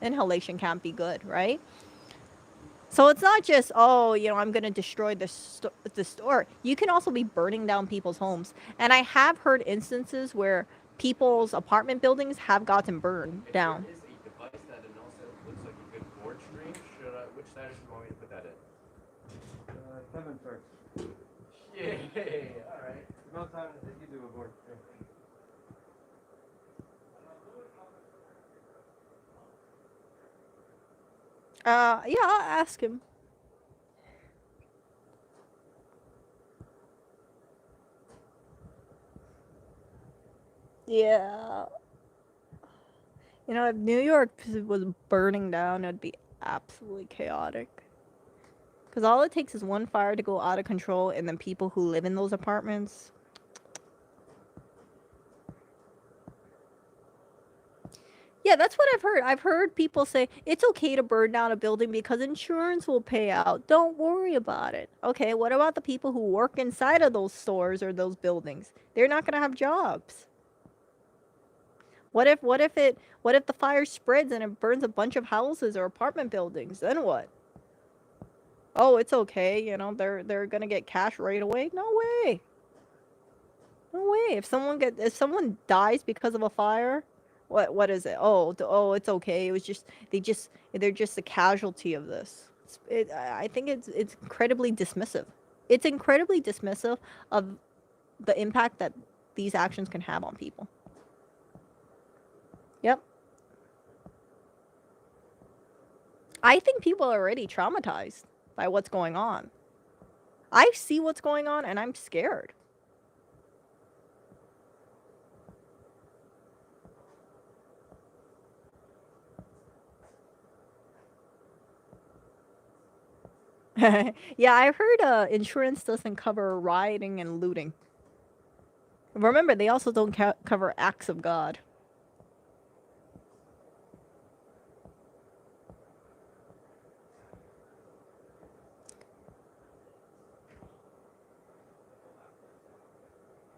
inhalation can't be good, right? So it's not just, oh, you know, I'm going to destroy the store. You can also be burning down people's homes. And I have heard instances where people's apartment buildings have gotten burned down. If there is a device that it also looks like a good board stream, which status do you want me to put that in? Kevin first. Yay! Alright. About time that you do a board. Yeah, I'll ask him. Yeah. You know, if New York was burning down, it'd be absolutely chaotic. Because all it takes is one fire to go out of control, and then people who live in those apartments. Yeah, that's what I've heard. I've heard people say it's okay to burn down a building because insurance will pay out. Don't worry about it. Okay, what about the people who work inside of those stores or those buildings? They're not going to have jobs. What if the fire spreads and it burns a bunch of houses or apartment buildings? Then what? Oh, it's okay, you know, they're gonna get cash right away. No way. No way. If someone dies because of a fire, what is it? Oh, it's okay. It was just they're just a casualty of this. I think it's incredibly dismissive. It's incredibly dismissive of the impact that these actions can have on people. Yep. I think people are already traumatized by what's going on. I see what's going on and I'm scared. Yeah, I heard insurance doesn't cover rioting and looting. Remember, they also don't cover acts of God.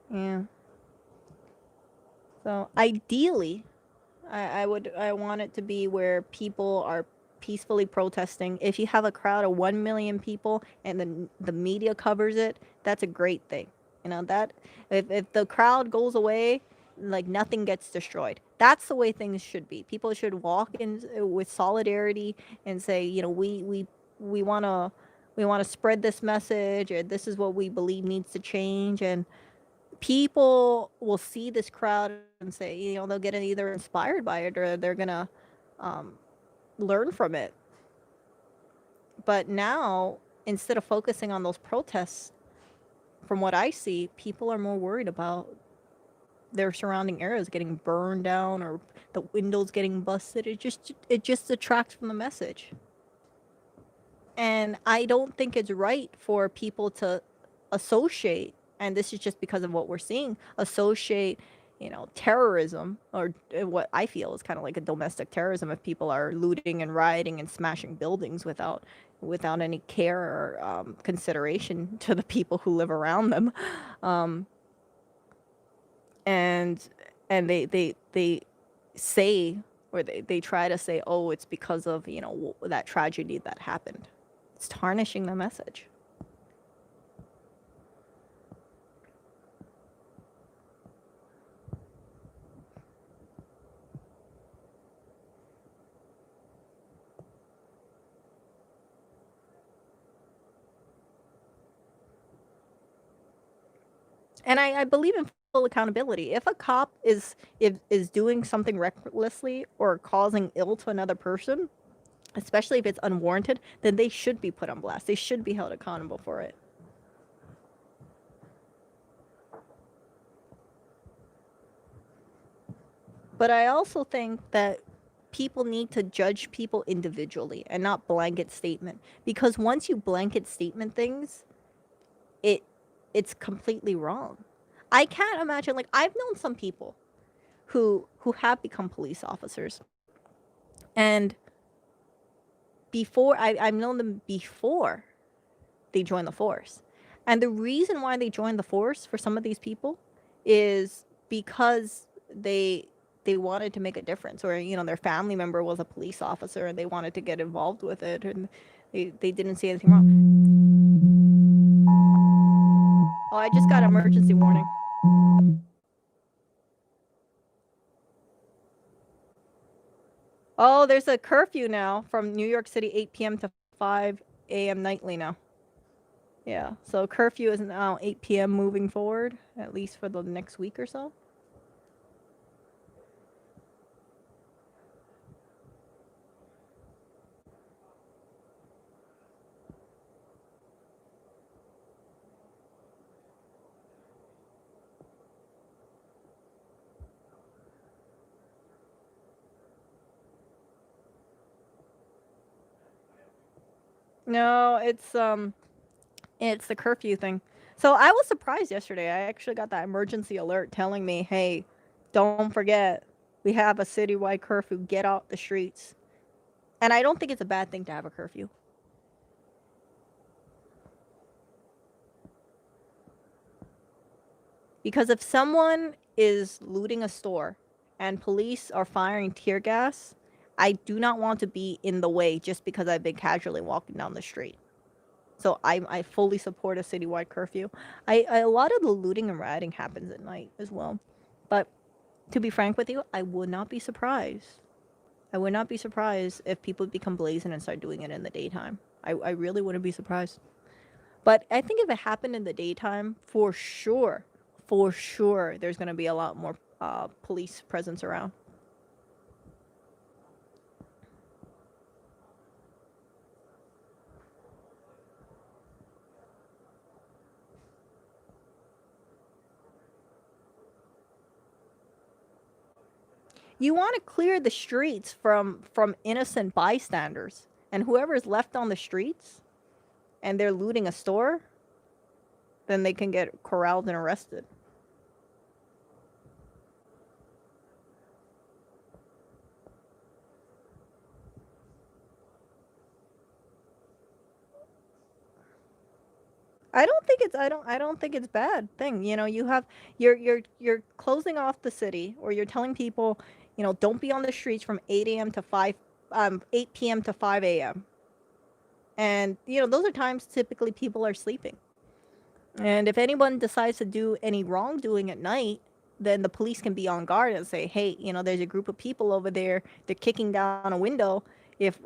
Yeah. So ideally, I want it to be where people are peacefully protesting. If you have a crowd of 1 million people and the media covers it, that's a great thing. You know that if the crowd goes away, like nothing gets destroyed. That's the way things should be. People should walk in with solidarity and say, you know, we want to spread this message, or this is what we believe needs to change, and people will see this crowd and say, you know, they'll get either inspired by it or they're gonna um, learn from it. But now, instead of focusing on those protests, from what I see, people are more worried about their surrounding areas getting burned down or the windows getting busted. It just detracts from the message. And I don't think it's right for people to associate, and this is just because of what we're seeing, associate, you know, terrorism, or what I feel is kind of like a domestic terrorism, if people are looting and rioting and smashing buildings without any care or consideration to the people who live around them. Um, and they say, or they try to say, oh, it's because of, you know, that tragedy that happened. It's tarnishing the message. And I believe in full accountability. If a cop is doing something recklessly or causing ill to another person, especially if it's unwarranted, then they should be put on blast. They should be held accountable for it. But I also think that people need to judge people individually and not blanket statement, because once you blanket statement things, it it's completely wrong. I can't imagine, like, I've known some people who have become police officers, and I've known them before they joined the force. And the reason why they joined the force for some of these people is because they wanted to make a difference, or, you know, their family member was a police officer and they wanted to get involved with it, and they didn't see anything wrong. Oh, I just got emergency warning. Oh, there's a curfew now from New York City, 8 p.m. to 5 a.m. nightly now. Yeah, so curfew is now 8 p.m. moving forward, at least for the next week or so. No, it's the curfew thing. So I was surprised yesterday. I actually got that emergency alert telling me, "Hey, don't forget, we have a citywide curfew. Get out the streets." And I don't think it's a bad thing to have a curfew. Because if someone is looting a store and police are firing tear gas, I do not want to be in the way just because I've been casually walking down the street. So I fully support a citywide curfew. A lot of the looting and rioting happens at night as well. But to be frank with you, I would not be surprised. I would not be surprised if people become blazing and start doing it in the daytime. I really wouldn't be surprised. But I think if it happened in the daytime, for sure, there's going to be a lot more police presence around. You want to clear the streets from innocent bystanders, and whoever's left on the streets and they're looting a store, then they can get corralled and arrested. I don't think it's bad thing. You know, you have you're closing off the city, or you're telling people, you know, don't be on the streets from 8 a.m. to 8 p.m. to 5 a.m. And you know, those are times typically people are sleeping. And if anyone decides to do any wrongdoing at night, then the police can be on guard and say, "Hey, you know, there's a group of people over there. They're kicking down a window. If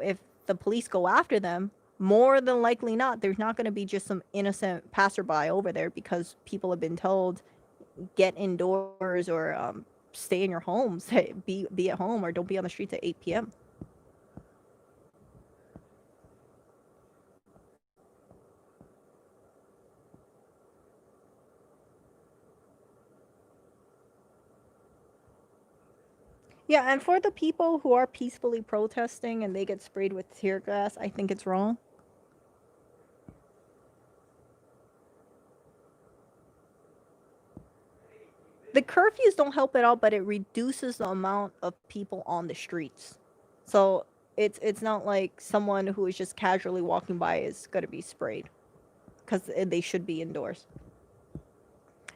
the police go after them, more than likely not, there's not going to be just some innocent passerby over there because people have been told get indoors or stay in your homes, be at home, or don't be on the streets at 8 p.m." Yeah, and for the people who are peacefully protesting and they get sprayed with tear gas, I think it's wrong. The curfews don't help at all, but it reduces the amount of people on the streets. So it's not like someone who is just casually walking by is going to be sprayed because they should be indoors.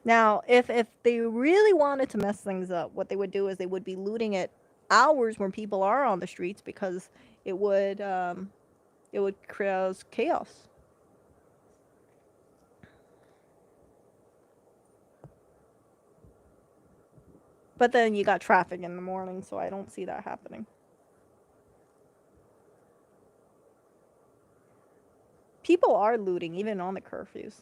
Now, if they really wanted to mess things up, what they would do is they would be looting at hours when people are on the streets because it would cause chaos. But then you got traffic in the morning, so I don't see that happening. People are looting even on the curfews.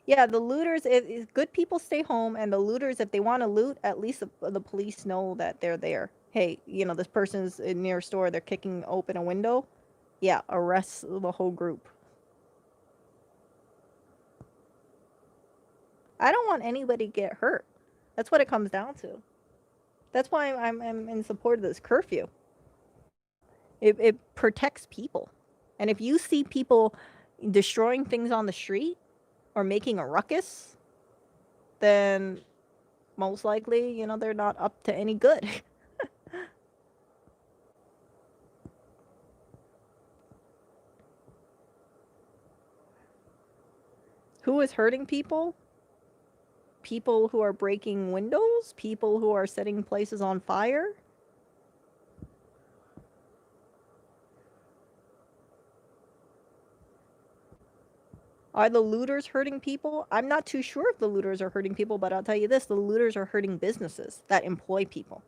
Yeah, the looters, if good people stay home, and the looters, if they want to loot, at least the police know that they're there. Hey, you know, this person's near a store, they're kicking open a window. Yeah, arrest the whole group. I don't want anybody to get hurt. That's what it comes down to. That's why I'm in support of this curfew. It protects people. And if you see people destroying things on the street or making a ruckus, then most likely, you know, they're not up to any good. Who is hurting people? People who are breaking windows? People who are setting places on fire? Are the looters hurting people? I'm not too sure if the looters are hurting people, but I'll tell you this, the looters are hurting businesses that employ people.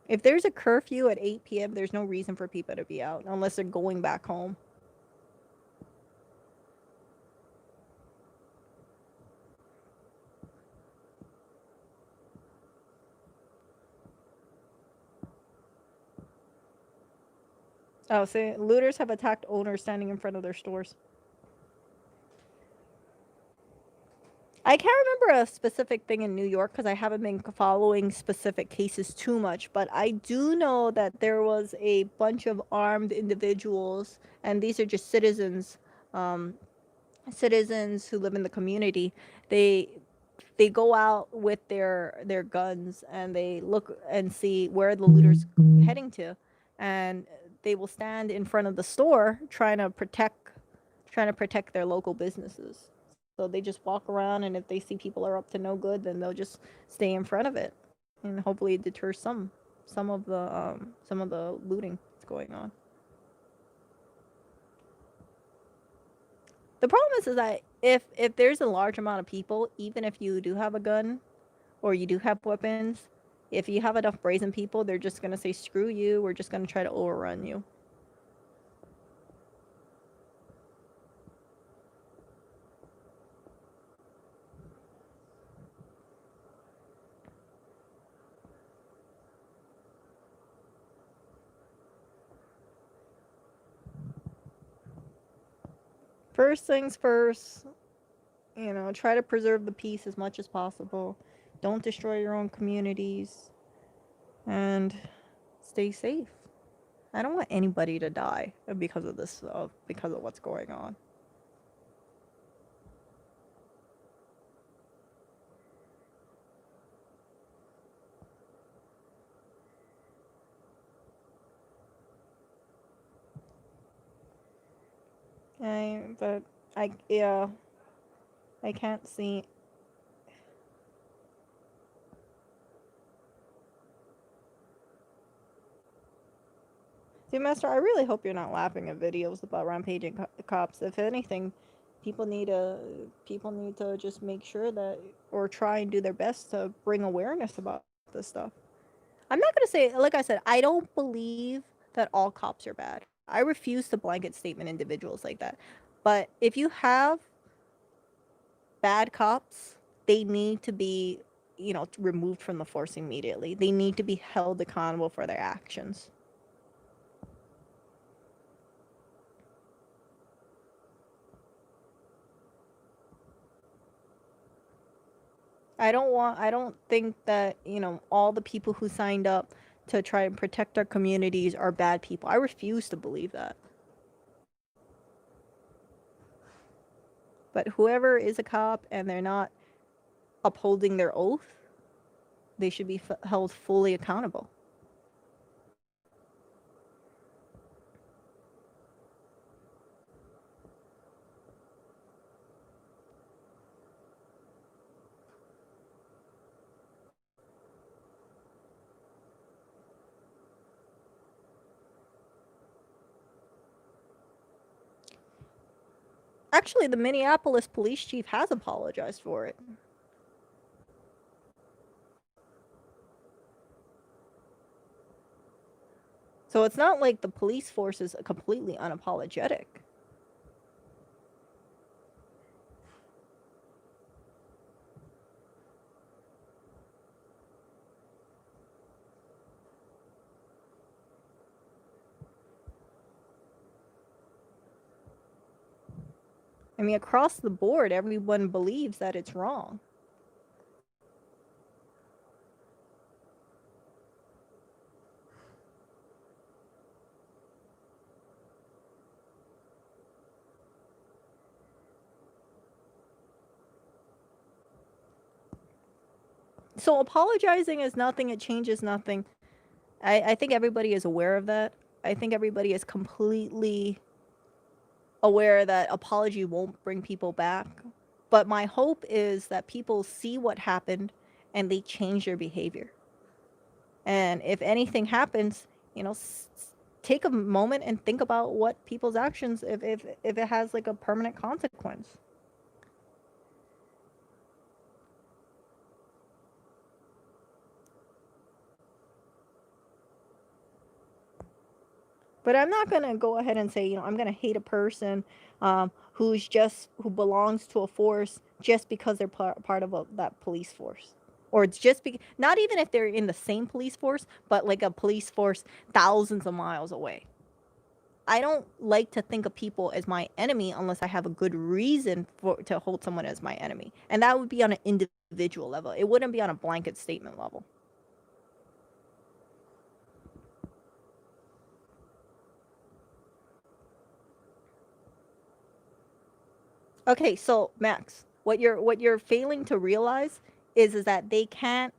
If there's a curfew at 8 p.m., there's no reason for people to be out unless they're going back home. Oh, so looters have attacked owners standing in front of their stores. I can't remember a specific thing in New York because I haven't been following specific cases too much, but I do know that there was a bunch of armed individuals, and these are just citizens, um, citizens who live in the community. They they go out with their guns and they look and see where the looters heading to, and they will stand in front of the store trying to protect trying to protect their local businesses. So they just walk around, and if they see people are up to no good, then they'll just stay in front of it, and hopefully it deters some of the looting that's going on. The problem is that if there's a large amount of people, even if you do have a gun or you do have weapons, if you have enough brazen people, they're just gonna say, "Screw you! We're just gonna try to overrun you." First things first, try to preserve the peace as much as possible. Don't destroy your own communities, and stay safe. I don't want anybody to die because of this, because of what's going on. But yeah, I can't see. See, Master, I really hope you're not laughing at videos about rampaging cops. If anything, people need to just make sure that, or try and do their best to bring awareness about this stuff. I'm not gonna say, like I said, I don't believe that all cops are bad. I refuse to blanket statement individuals like that. But if you have bad cops, they need to be, removed from the force immediately. They need to be held accountable for their actions. I don't think that, all the people who signed up to try and protect our communities are bad people. I refuse to believe that. But whoever is a cop and they're not upholding their oath, they should be held fully accountable. Actually, the Minneapolis police chief has apologized for it. So it's not like the police force is completely unapologetic. I mean, across the board, everyone believes that it's wrong. So apologizing is nothing, it changes nothing. I think everybody is aware of that. I think everybody is completely aware that apology won't bring people back. But my hope is that people see what happened and they change their behavior. And if anything happens, take a moment and think about what people's actions, if it has like a permanent consequence. But I'm not gonna go ahead and say, I'm gonna hate a person who belongs to a force just because they're part of that police force, or it's just not even if they're in the same police force, but like a police force thousands of miles away. I don't like to think of people as my enemy unless I have a good reason to hold someone as my enemy, and that would be on an individual level. It wouldn't be on a blanket statement level. Okay, so Max, what you're failing to realize is that the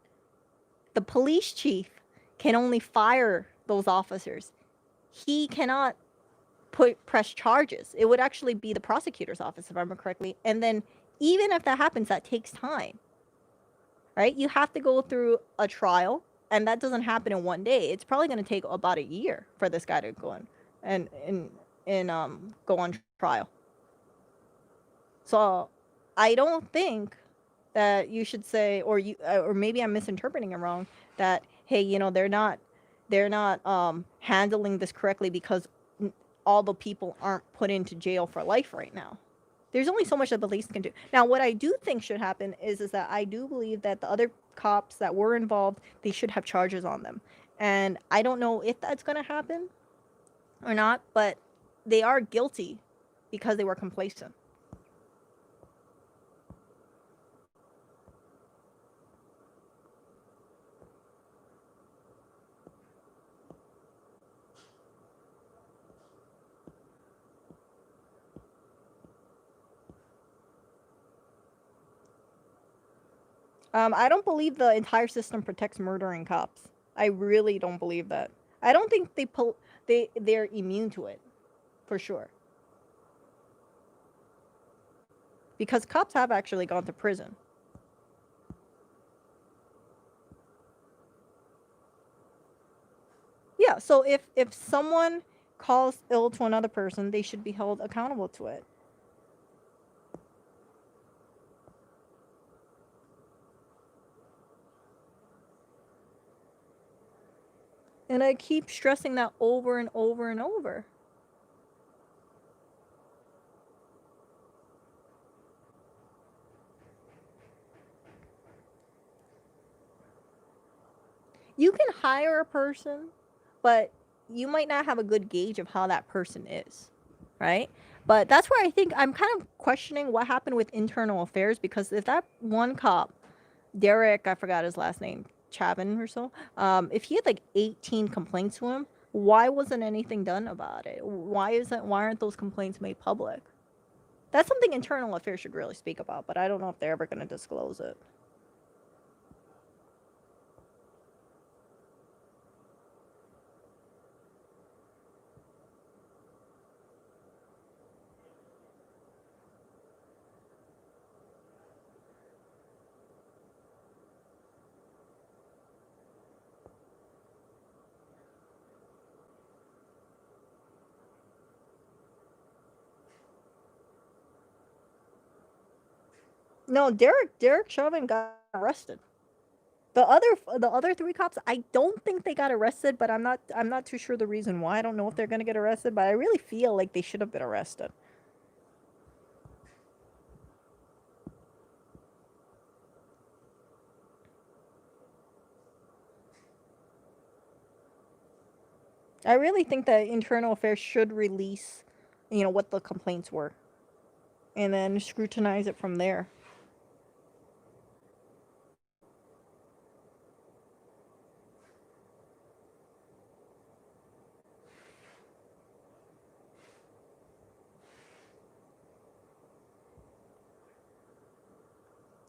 police chief can only fire those officers. He cannot press charges. It would actually be the prosecutor's office, if I remember correctly. And then even if that happens, that takes time, right? You have to go through a trial, and that doesn't happen in one day. It's probably going to take about a year for this guy to go in and go on trial. So I don't think that you should say, or maybe I'm misinterpreting it wrong, that hey, they're not handling this correctly because all the people aren't put into jail for life right now. There's only so much that the police can do. Now, what I do think should happen is that I do believe that the other cops that were involved, they should have charges on them. And I don't know if that's going to happen or not, but they are guilty because they were complacent. I don't believe the entire system protects murdering cops. I really don't believe that. I don't think they're immune to it, for sure. Because cops have actually gone to prison. Yeah, so if someone calls ill to another person, they should be held accountable to it. And I keep stressing that over and over and over. You can hire a person, but you might not have a good gauge of how that person is, right? But that's where I think I'm kind of questioning what happened with internal affairs, because if that one cop, Derek, I forgot his last name, Chavin or so, if he had like 18 complaints to him, why wasn't anything done about it? Why aren't those complaints made public? That's something internal affairs should really speak about, but I don't know if they're ever going to disclose it. No, Derek Chauvin got arrested. The other three cops, I don't think they got arrested, but I'm not too sure the reason why. I don't know if they're gonna get arrested, but I really feel like they should have been arrested. I really think that internal affairs should release, what the complaints were, and then scrutinize it from there.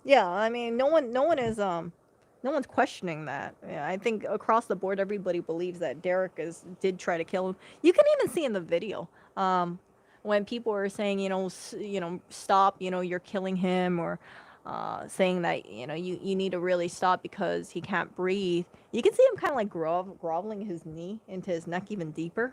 Yeah, I mean, no one's questioning that. Yeah, I think across the board, everybody believes that Derek did try to kill him. You can even see in the video, when people are saying, stop, you're killing him, or saying that, you need to really stop because he can't breathe. You can see him kind of like groveling his knee into his neck even deeper.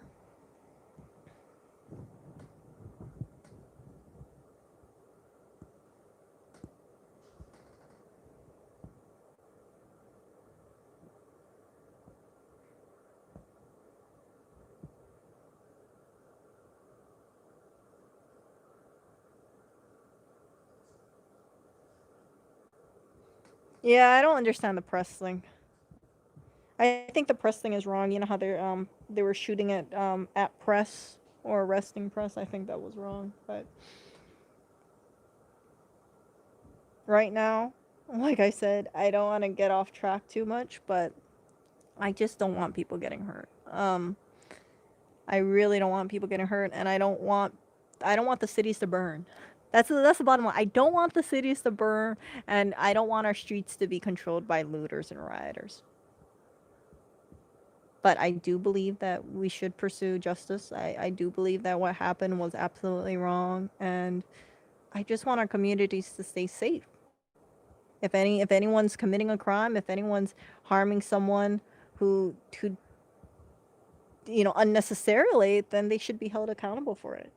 Yeah, I don't understand the press thing. I think the press thing is wrong. You know how they were shooting at press or arresting press. I think that was wrong. But right now, like I said, I don't want to get off track too much, but I just don't want people getting hurt. I really don't want people getting hurt, and I don't want the cities to burn. That's the bottom line. I don't want the cities to burn, and I don't want our streets to be controlled by looters and rioters. But I do believe that we should pursue justice. I do believe that what happened was absolutely wrong, and I just want our communities to stay safe. If anyone's committing a crime, if anyone's harming someone who unnecessarily, then they should be held accountable for it.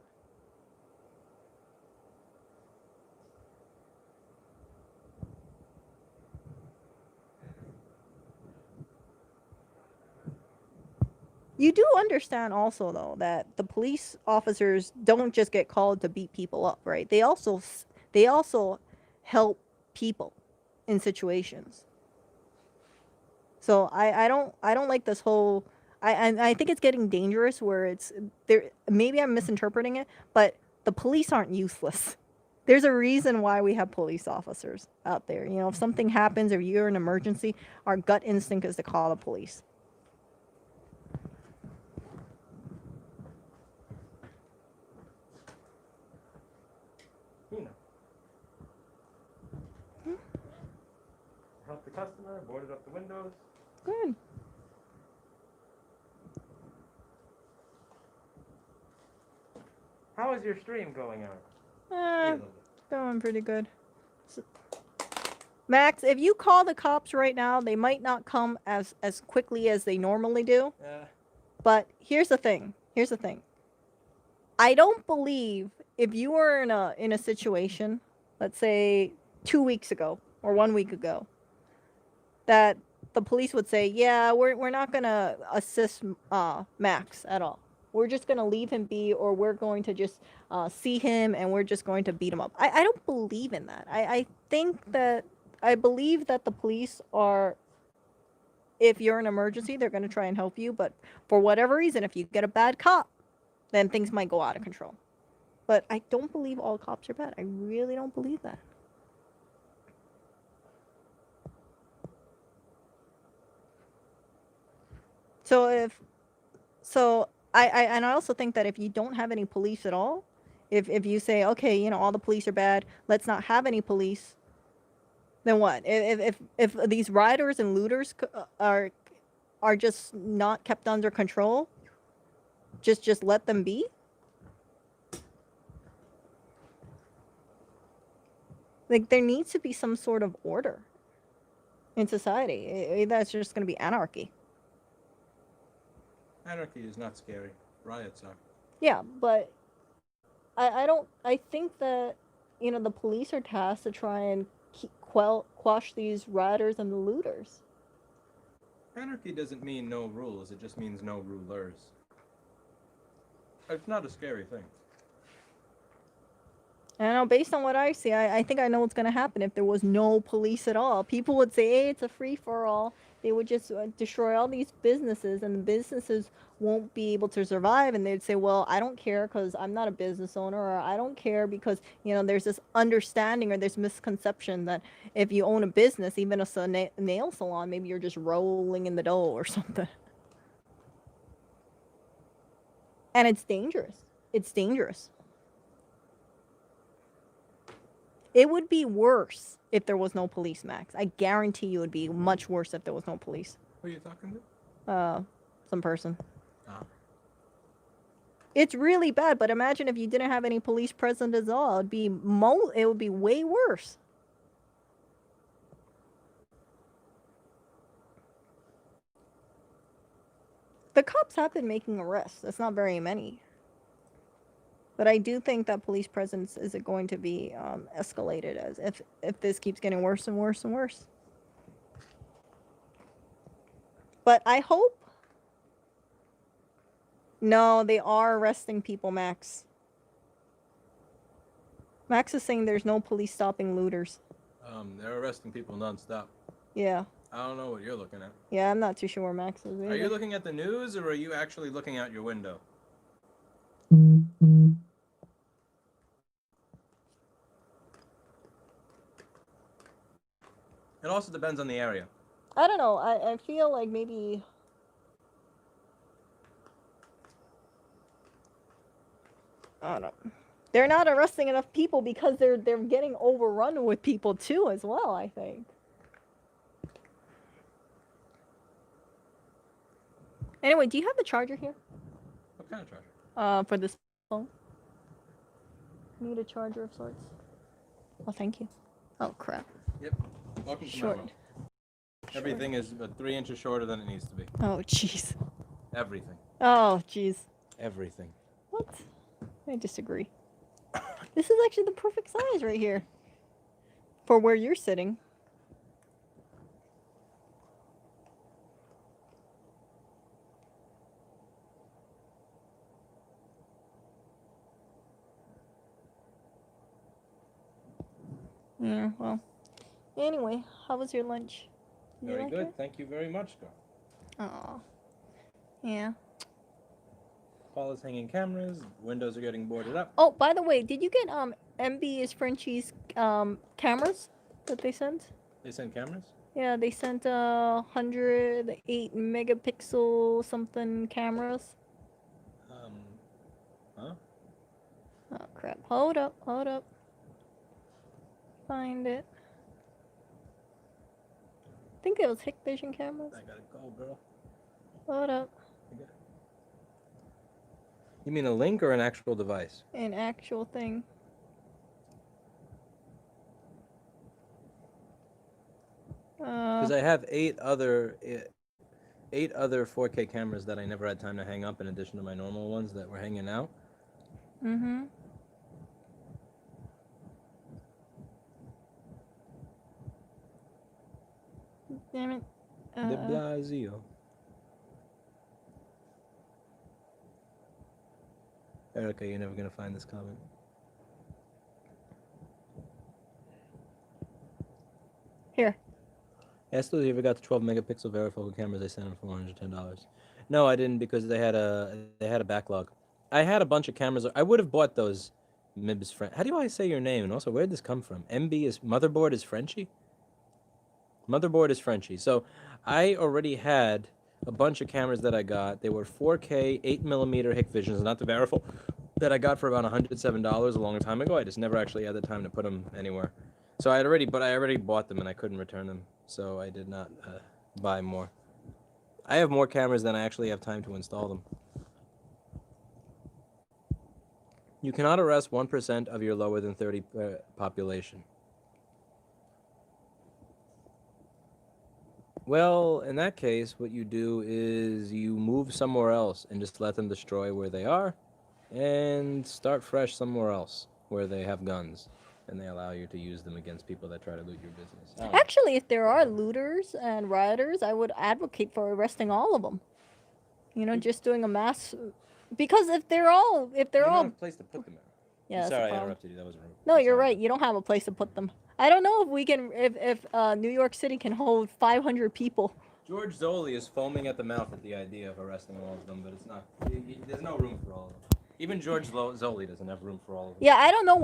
You do understand also though that the police officers don't just get called to beat people up, right? They also help people in situations. So I don't like this whole I think it's getting dangerous where it's there. Maybe I'm misinterpreting it, but the police aren't useless. There's a reason why we have police officers out there. If something happens or you're in an emergency, our gut instinct is to call the police. Help the customer, boarded up the windows. Good. How is your stream going on? Going pretty good. Max, if you call the cops right now, they might not come as quickly as they normally do. Yeah. But here's the thing. I don't believe if you were in a situation, let's say 2 weeks ago or 1 week ago, that the police would say, "Yeah, we're not gonna assist Max at all. We're just gonna leave him be, or we're going to just see him and we're just going to beat him up." I don't believe in that. I believe that the police are, if you're in an emergency, they're going to try and help you. But for whatever reason, if you get a bad cop, then things might go out of control. But I don't believe all cops are bad. I really don't believe that. I also think that if you don't have any police at all, if you say, okay, all the police are bad, let's not have any police, then what? If these rioters and looters are just not kept under control, just let them be? Like, there needs to be some sort of order in society. That's just going to be anarchy. Anarchy is not scary. Riots are. Yeah, but I think that, the police are tasked to try and quash these rioters and the looters. Anarchy doesn't mean no rules, it just means no rulers. It's not a scary thing. I don't know, based on what I see, I think I know what's going to happen if there was no police at all. People would say, hey, it's a free-for-all. They would just destroy all these businesses, and the businesses won't be able to survive. And they'd say, well, I don't care because I'm not a business owner, or I don't care because, there's this understanding or this misconception that if you own a business, even a nail salon, maybe you're just rolling in the dough or something. And it's dangerous. It's dangerous. It would be worse if there was no police, Max. I guarantee you it would be much worse if there was no police. Who are you talking to? Some person. Ah. It's really bad, but imagine if you didn't have any police present at all. It would be way worse. The cops have been making arrests. That's not very many. But I do think that police presence is going to be escalated as if this keeps getting worse and worse and worse. But I hope. No, they are arresting people, Max. Max is saying there's no police stopping looters. They're arresting people nonstop. Yeah. I don't know what you're looking at. Yeah, I'm not too sure where Max is either. Are you looking at the news, or are you actually looking out your window? It also depends on the area. I don't know. I feel like maybe. I don't know. They're not arresting enough people because they're getting overrun with people too as well, I think. Anyway, do you have the charger here? What kind of charger? For this phone? Need a charger of sorts. Oh, thank you. Oh, crap. Yep. Welcome to my Short. world. Everything is 3 inches shorter than it needs to be. Oh, jeez. Everything. Oh, jeez. Everything. What? I disagree. This is actually the perfect size right here. For where you're sitting. Yeah, well. Anyway, how was your lunch? Did you Very like good. it? Thank you very much, girl. Aw. Yeah. Paula's hanging cameras. Windows are getting boarded up. Oh, by the way, did you get MB is Frenchie's cameras that they sent? They send cameras? Yeah, they sent 108 megapixel something cameras. Huh? Oh crap. Hold up, hold up. Find it. I think it was Hikvision cameras. I gotta go, girl. Hold up. You mean a link or an actual device? An actual thing. Because I have 8 other 4K cameras that I never had time to hang up in addition to my normal ones that were hanging out. Mm-hmm. Damn it. De Blasio. Erica, you're never gonna find this comment. Here. Asked if you ever got the 12 megapixel varifocal cameras I sent them for $110. No, I didn't because they had a backlog. I had a bunch of cameras. I would have bought those Mibs friend. How do I say your name? And also, where did this come from? MB is motherboard is Frenchy. Motherboard is Frenchy. So I already had a bunch of cameras that I got. They were 4K 8mm Hikvisions, not the varifocal, that I got for about $107 a long time ago. I just never actually had the time to put them anywhere. So I already bought them and I couldn't return them. So I did not buy more. I have more cameras than I actually have time to install them. You cannot arrest 1% of your lower than 30 population. Well, in that case, what you do is you move somewhere else and just let them destroy where they are and start fresh somewhere else where they have guns and they allow you to use them against people that try to loot your business. Actually, if there are looters and rioters, I would advocate for arresting all of them. You know, just doing a mass, because if they're all You don't have a place to put them in. yeah, I'm that's the sorry I problem. interrupted you. That was rude. No, I'm you're sorry. right. You don't have a place to put them. I don't know if we can, if New York City can hold 500 people. George Zoli is foaming at the mouth at the idea of arresting all of them, but it's not. There's no room for all of them. Even George Zoli doesn't have room for all of them. Yeah, I don't know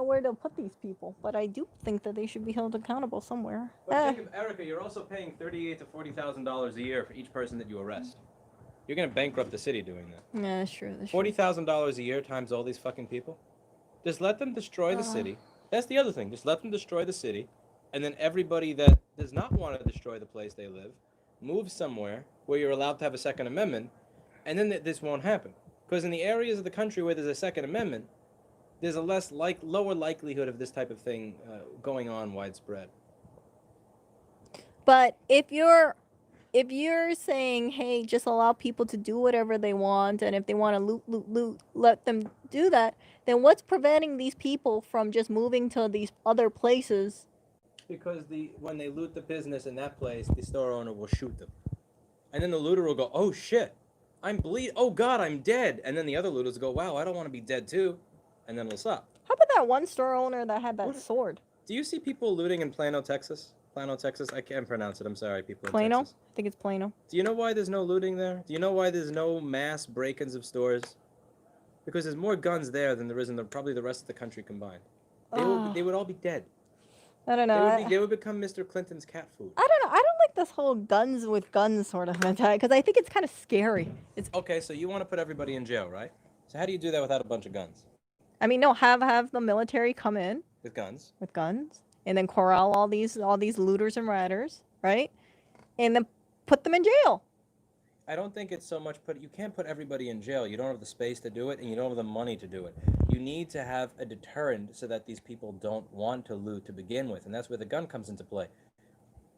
where to put these people, but I do think that they should be held accountable somewhere. But think of Erica, you're also paying $38,000 to $40,000 a year for each person that you arrest. You're gonna bankrupt the city doing that. Yeah, that's true. That's true. $40,000 a year times all these fucking people. Just let them destroy the city. That's the other thing. Just let them destroy the city, and then everybody that does not want to destroy the place they live, move somewhere where you're allowed to have a Second Amendment, and then this won't happen. Because in the areas of the country where there's a Second Amendment, there's a lower likelihood of this type of thing going on widespread. But if you're saying, hey, just allow people to do whatever they want, and if they want to loot, let them do that, then what's preventing these people from just moving to these other places? Because when they loot the business in that place, the store owner will shoot them. And then the looter will go, oh shit, oh god, I'm dead. And then the other looters go, wow, I don't want to be dead too. And then it'll stop. How about that one store owner that had that sword? Do you see people looting in Plano, Texas? Plano, Texas? I can't pronounce it. I'm sorry, people in Plano? Texas. I think it's Plano. Do you know why there's no looting there? Do you know why there's no mass break-ins of stores? Because there's more guns there than there is in probably the rest of the country combined. They would all be dead. I don't know. They would become Mr. Clinton's cat food. I don't know. I don't like this whole guns with guns sort of mentality because I think it's kind of scary. Okay, so you want to put everybody in jail, right? So how do you do that without a bunch of guns? I mean, no, have the military come in With guns? with guns and then corral all these looters and rioters, right? And then put them in jail. I don't think it's so much you can't put everybody in jail. You don't have the space to do it, and you don't have the money to do it. You need to have a deterrent so that these people don't want to loot to begin with, and that's where the gun comes into play.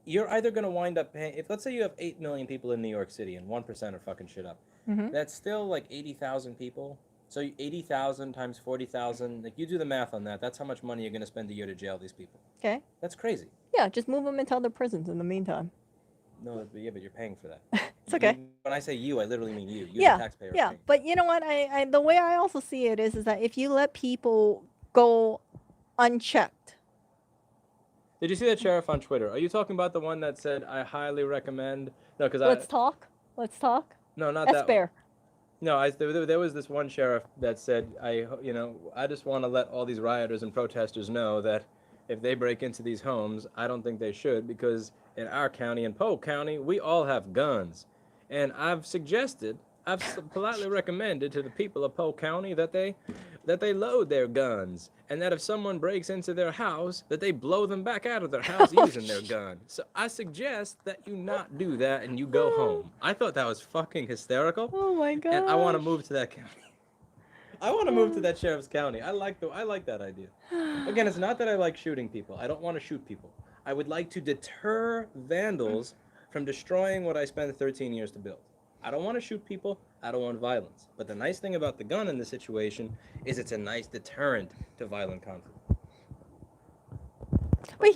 You're either going to wind up paying, if let's say you have 8 million people in New York City and 1% are fucking shit up, that's still like 80,000 people. So 80,000 times 40,000, like you do the math on that. That's how much money you're going to spend a year to jail these people. Okay. That's crazy. Yeah, just move them into other prisons in the meantime. No, yeah, but you're paying for that. It's okay. When I say you, I literally mean you. You're Yeah, the taxpayer. yeah. But you know what? I the way I also see it is that if you let people go unchecked. Did you see that sheriff on Twitter? Are you talking about the one that said, I highly recommend... No, because Let's talk. Let's talk. No, not That's that fair. one. No, there was this one sheriff that said, I just want to let all these rioters and protesters know that if they break into these homes, I don't think they should, because in our county, in Polk County, we all have guns. And I've politely recommended to the people of Polk County that they load their guns, and that if someone breaks into their house, that they blow them back out of their house using their gun. So I suggest that you not do that and you go home. I thought that was fucking hysterical. Oh my god. And I want to move to that county. I want to move to that sheriff's county. I like that idea. Again, it's not that I like shooting people. I don't want to shoot people. I would like to deter vandals from destroying what I spent 13 years to build. I don't want to shoot people. I don't want violence. But the nice thing about the gun in this situation is it's a nice deterrent to violent conflict. But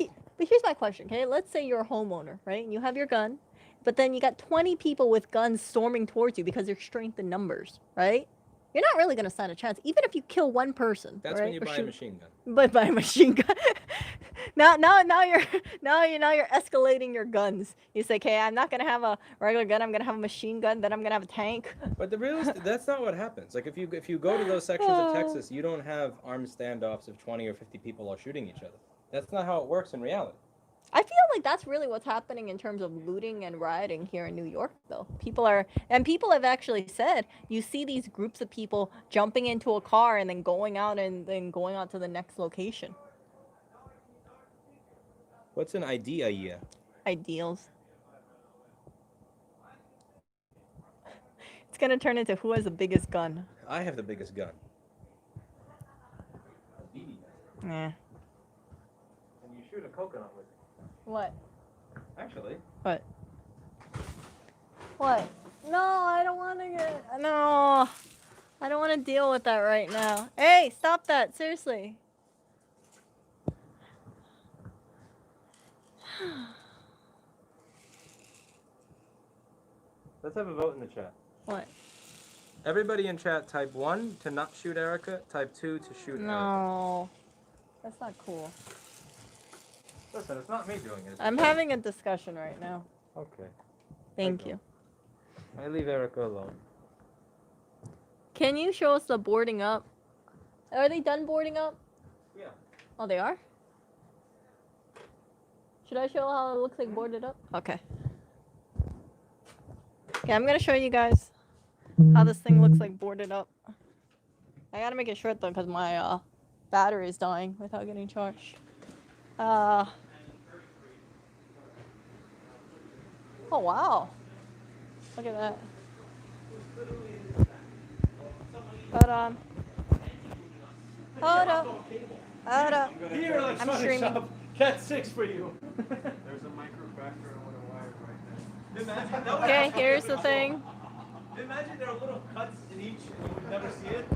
here's my question, okay? Let's say you're a homeowner, right? And you have your gun, but then you got 20 people with guns storming towards you because there's strength in numbers, right? You're not really going to stand a chance, even if you kill one person. That's right? when you buy a machine gun. But buy a machine gun. now you're escalating your guns. You say, okay, I'm not gonna have a regular gun. I'm gonna have a machine gun. Then I'm gonna have a tank. But that's not what happens. Like if you go to those sections of Texas, you don't have armed standoffs of 20 or 50 people all shooting each other. That's not how it works in reality. I feel like that's really what's happening in terms of looting and rioting here in New York, though. People have actually said you see these groups of people jumping into a car and then going out to the next location. What's an idea? Yeah. Ideals. It's gonna turn into who has the biggest gun. I have the biggest gun. Yeah. And you shoot a coconut with it. What? Actually. What? What? No, I don't want to No. I don't want to deal with that right now. Hey, stop that. Seriously. Let's have a vote in the chat. What? Everybody in chat, type 1 to not shoot Erica, type 2 to shoot Erica. No. That's not cool. Listen, it's not me doing it. I'm having a discussion right now. Okay. Thank you. I leave Erica alone. Can you show us the boarding up? Are they done boarding up? Yeah. Oh, they are? Should I show how it looks like boarded up? Okay. Okay, I'm gonna show you guys how this thing looks like boarded up. I gotta make it short though, because my battery is dying without getting charged. Oh wow. Look at that. Hold on. Hold up. Here, let's I'm streaming. Cat 6 for you. There's a microfactor and a wire right there. Okay, here's the thing. Imagine there are little cuts in each and you would never see it.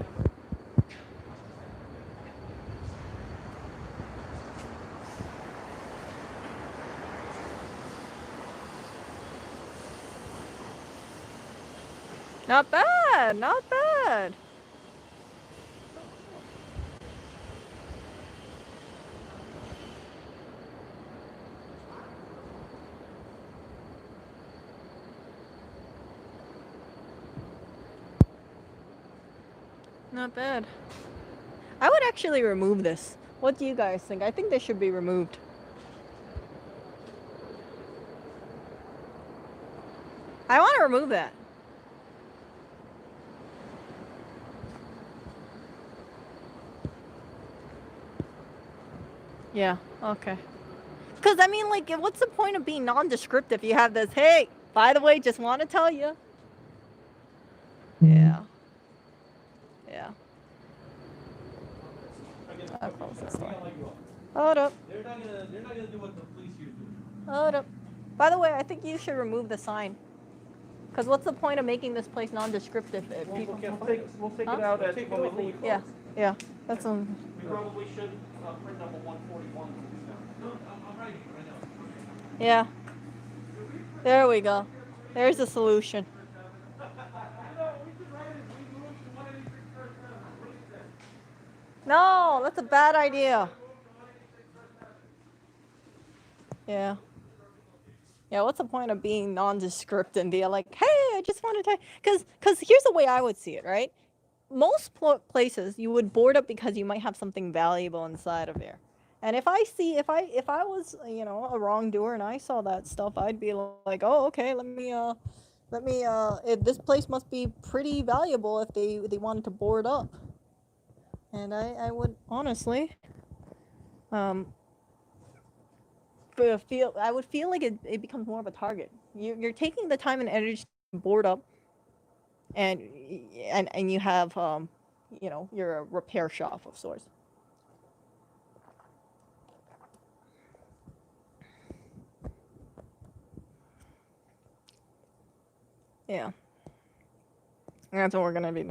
Not bad, not bad. Not bad. I would actually remove this. What do you guys think? I think this should be removed. I want to remove that. Yeah, okay. Because, I mean, like, what's the point of being nondescript if you have this, hey, by the way, just want to tell you, Yeah. Yeah. I'll close this door. Hold up. They're not gonna do what the police here do. Hold up. By the way, I think you should remove the sign. Because what's the point of making this place nondescript if people... We'll take Huh? it out We'll take it when we off when we leave. Yeah, yeah. That's We probably should print number 141. No, I'm writing it right now. Yeah. There we go. There's a solution. No, that's a bad idea. Yeah. Yeah, what's the point of being nondescript and be like, hey, I just wanted to... Because here's the way I would see it, right? Most places you would board up because you might have something valuable inside of there. And if I was, you know, a wrongdoer and I saw that stuff, I'd be like, oh, okay, this place must be pretty valuable if they wanted to board up. And I would honestly, I would feel like it becomes more of a target. You're taking the time and energy to board up, and you have, you know, you're a repair shop of sorts. Yeah. That's what we're gonna be.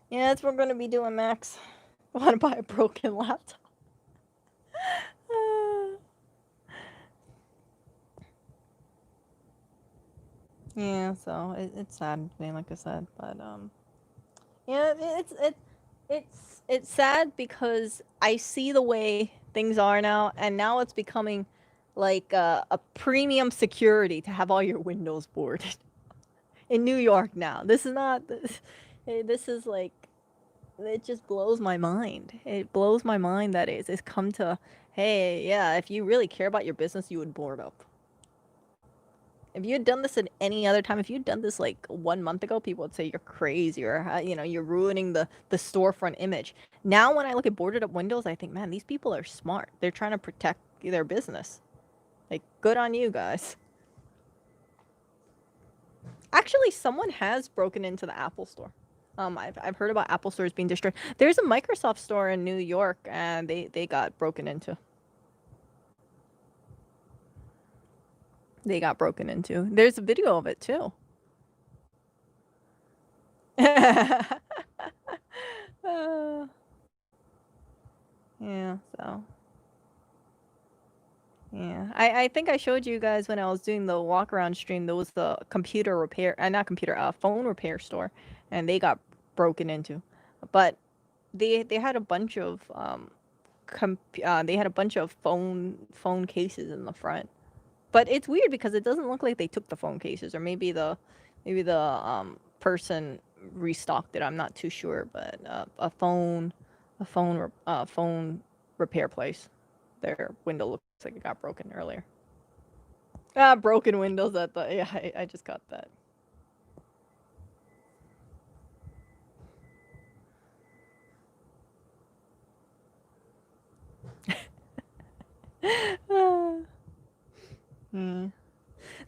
Yeah, that's what we're gonna be doing, Max. I want to buy a broken laptop. Yeah, so it's sad to me, like I said, but yeah, it's sad because I see the way things are now, and now it's becoming like a premium security to have all your windows boarded in New York now. This is not this is like, it just blows my mind. It blows my mind that it's come to, hey, yeah, if you really care about your business, you would board up. If you had done this at any other time, if you'd done this like 1 month ago, people would say you're crazy, or you know, you're ruining the storefront image. Now, when I look at boarded up windows, I think, man, these people are smart. They're trying to protect their business. Like, good on you guys. Actually, someone has broken into the Apple store. I've heard about Apple stores being destroyed. There's a Microsoft store in New York, and they got broken into. They got broken into. There's a video of it too. Yeah, so. Yeah, I think I showed you guys when I was doing the walk around stream. There was the computer repair, not computer, phone repair store, and they got broken into. But they had a bunch of phone cases in the front. But it's weird because it doesn't look like they took the phone cases, or maybe the person restocked it. I'm not too sure, but a phone repair place. Their window looks like it got broken earlier. Broken windows at the... Yeah, I just got that.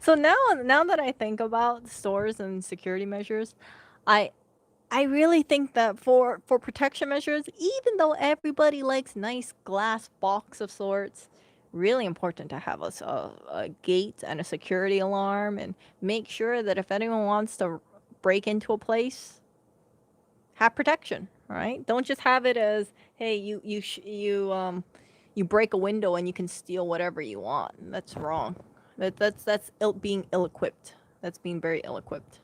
So now that I think about stores and security measures, I really think that for protection measures, even though everybody likes nice glass box of sorts, really important to have a gate and a security alarm, and make sure that if anyone wants to break into a place, have protection, right? Don't just have it as, hey, you break a window and you can steal whatever you want. That's wrong. That's being ill-equipped. That's being very ill-equipped.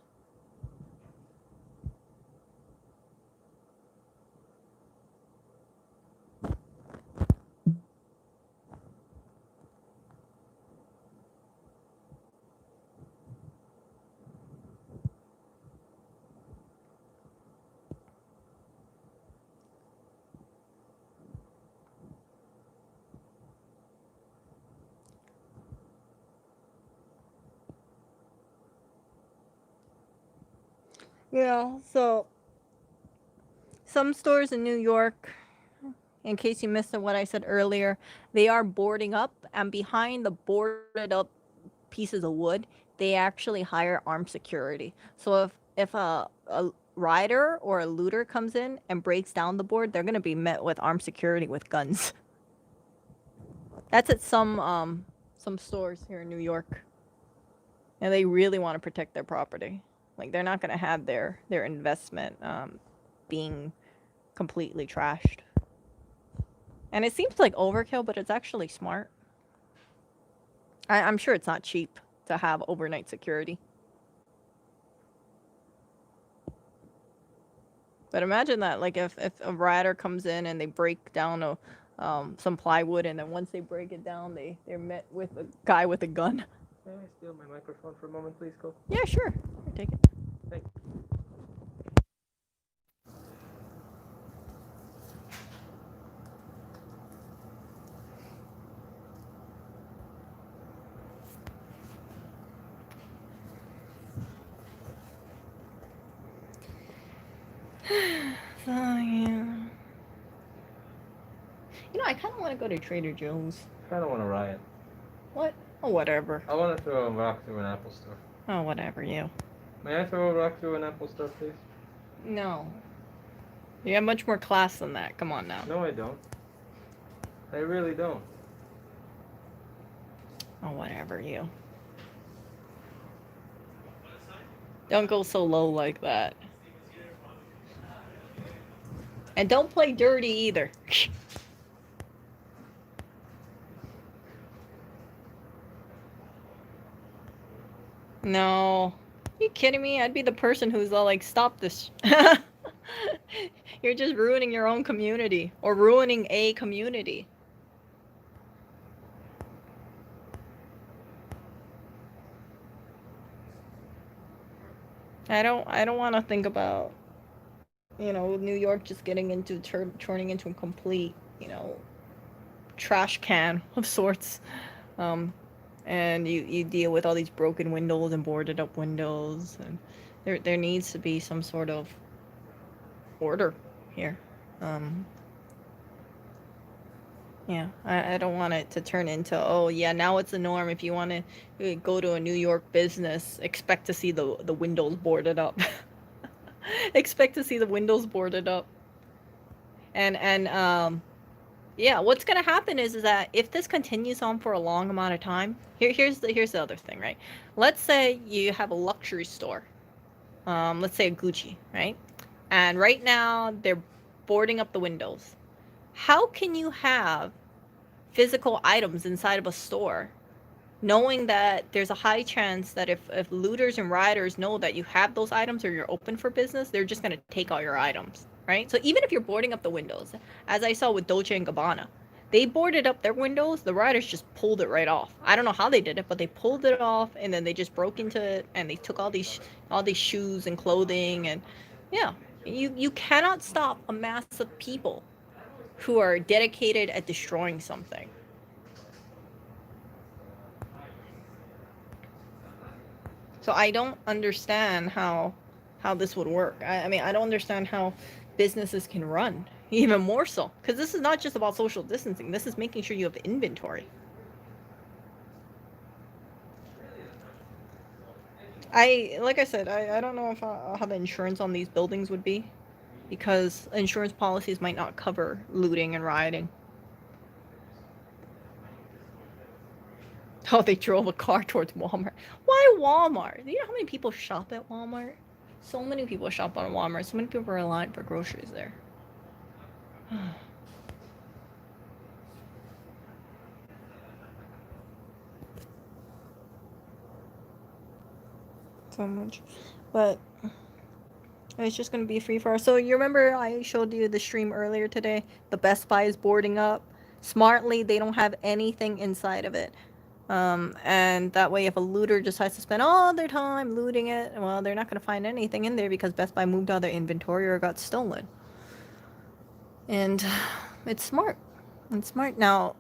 Yeah, so some stores in New York, in case you missed what I said earlier, they are boarding up, and behind the boarded up pieces of wood, they actually hire armed security. So if a rider or a looter comes in and breaks down the board, they're gonna be met with armed security with guns. That's at some stores here in New York, and they really want to protect their property. Like they're not gonna have their investment being completely trashed. And it seems like overkill, but it's actually smart. I'm sure it's not cheap to have overnight security. But imagine that, like if a rider comes in and they break down some plywood, and then once they break it down, they're met with a guy with a gun. May I steal my microphone for a moment, please, Cole? Yeah, sure. Here, take it. Thank you. So yeah. You know, I kind of want to go to Trader Joe's. I kind of want to riot. What? Oh, whatever. I want to throw a rock through an Apple store. Oh, whatever, you. May I throw a rock through an Apple store, please? No. You have much more class than that. Come on now. No, I don't. I really don't. Oh, whatever, you. Don't go so low like that. And don't play dirty either. No. Are you kidding me? I'd be the person who's all like, stop this. You're just ruining your own community. Or ruining a community. I don't want to think about, you know, New York just getting into turning into a complete, you know, trash can of sorts. And you deal with all these broken windows and boarded up windows, and there needs to be some sort of order here. Yeah, I don't want it to turn into, oh yeah, now it's the norm. If you want to go to a New York business, expect to see the windows boarded up. Expect to see the windows boarded up. And yeah, what's gonna happen is that if this continues on for a long amount of time, here's the other thing, right? Let's say you have a luxury store, let's say a Gucci, right? And right now they're boarding up the windows. How can you have physical items inside of a store, knowing that there's a high chance that if looters and rioters know that you have those items or you're open for business, they're just gonna take all your items, right? So even if you're boarding up the windows, as I saw with Dolce & Gabbana, they boarded up their windows, the rioters just pulled it right off. I don't know how they did it, but they pulled it off, and then they just broke into it, and they took all these shoes and clothing, and yeah, you cannot stop a mass of people who are dedicated at destroying something. So I don't understand how this would work. I mean, I don't understand how businesses can run, even more so, because this is not just about social distancing. This is making sure you have inventory. Like I said, I don't know if how the insurance on these buildings would be, because insurance policies might not cover looting and rioting. Oh, they drove a car towards Walmart. Why Walmart? Do you know how many people shop at Walmart? So many people shop on Walmart. So many people rely for groceries there. So much. But it's just going to be free for all. So you remember I showed you the stream earlier today? The Best Buy is boarding up. Smartly, they don't have anything inside of it. And that way, if a looter decides to spend all their time looting it, well, they're not going to find anything in there because Best Buy moved all their inventory or got stolen. And it's smart. It's smart. Now,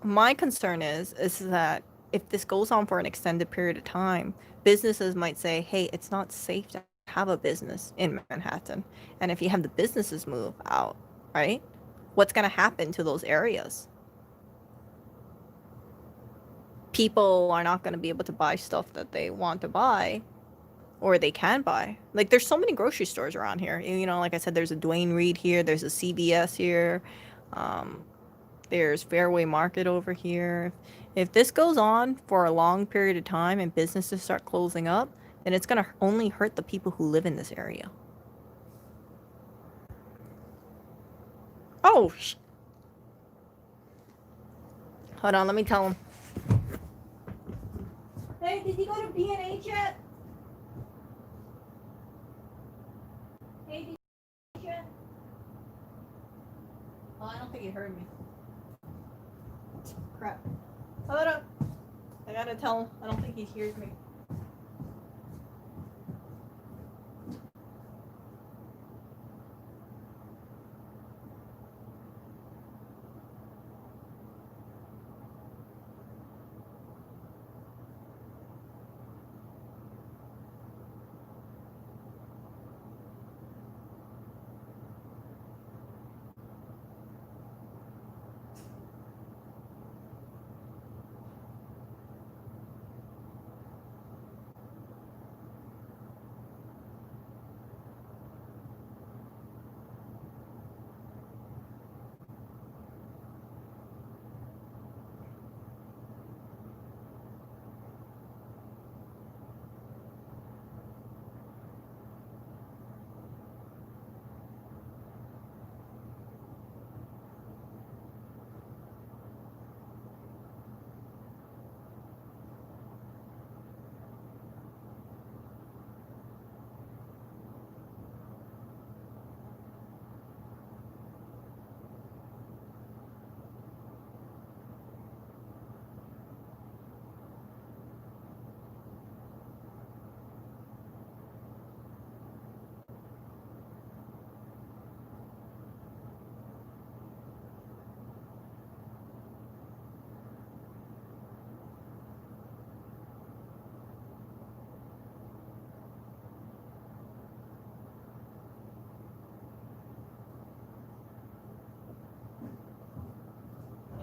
my concern is that if this goes on for an extended period of time, businesses might say, hey, it's not safe to have a business in Manhattan. And if you have the businesses move out, right? What's going to happen to those areas? People are not going to be able to buy stuff that they want to buy or they can buy. Like, there's so many grocery stores around here. You know, like I said, there's a Dwayne Reed here, there's a CVS here, there's Fairway Market over here. If this goes on for a long period of time and businesses start closing up, then it's gonna only hurt the people who live in this area. Oh, hold on, let me tell him. Hey, did you go to B&H yet? Hey, did you go yet? Oh, I don't think he heard me. Crap. Hold up. I gotta tell him. I don't think he hears me.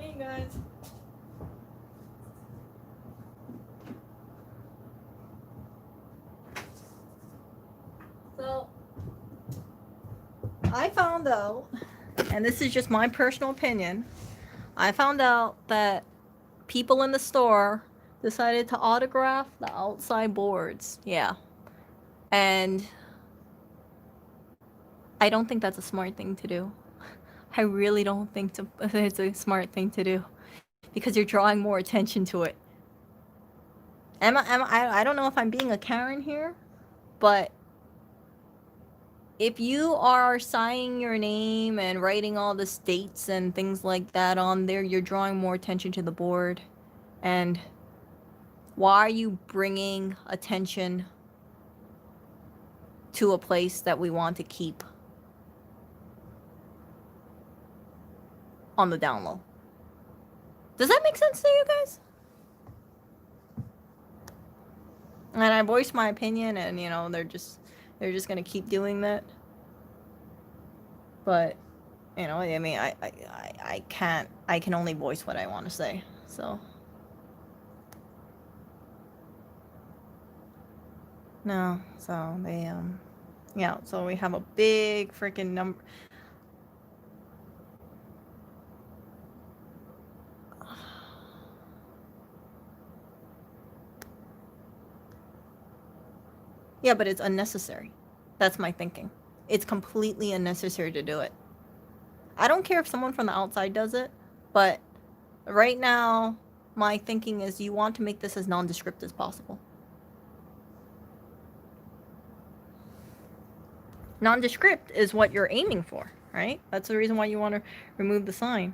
Hey, guys. So, I found out, and this is just my personal opinion, I found out that people in the store decided to autograph the outside boards. Yeah. And I don't think that's a smart thing to do. I really don't think it's a smart thing to do because you're drawing more attention to it. I don't know if I'm being a Karen here, but if you are signing your name and writing all the dates and things like that on there, you're drawing more attention to the board. And why are you bringing attention to a place that we want to keep on the down low? Does that make sense to you guys? And I voiced my opinion, and you know, they're just gonna keep doing that. But you know, I mean, I can only voice what I want to say. So no, so they yeah, so we have a big freaking number. Yeah, but it's unnecessary. That's my thinking. It's completely unnecessary to do it. I don't care if someone from the outside does it, but right now, my thinking is you want to make this as nondescript as possible. Nondescript is what you're aiming for, right? That's the reason why you want to remove the sign.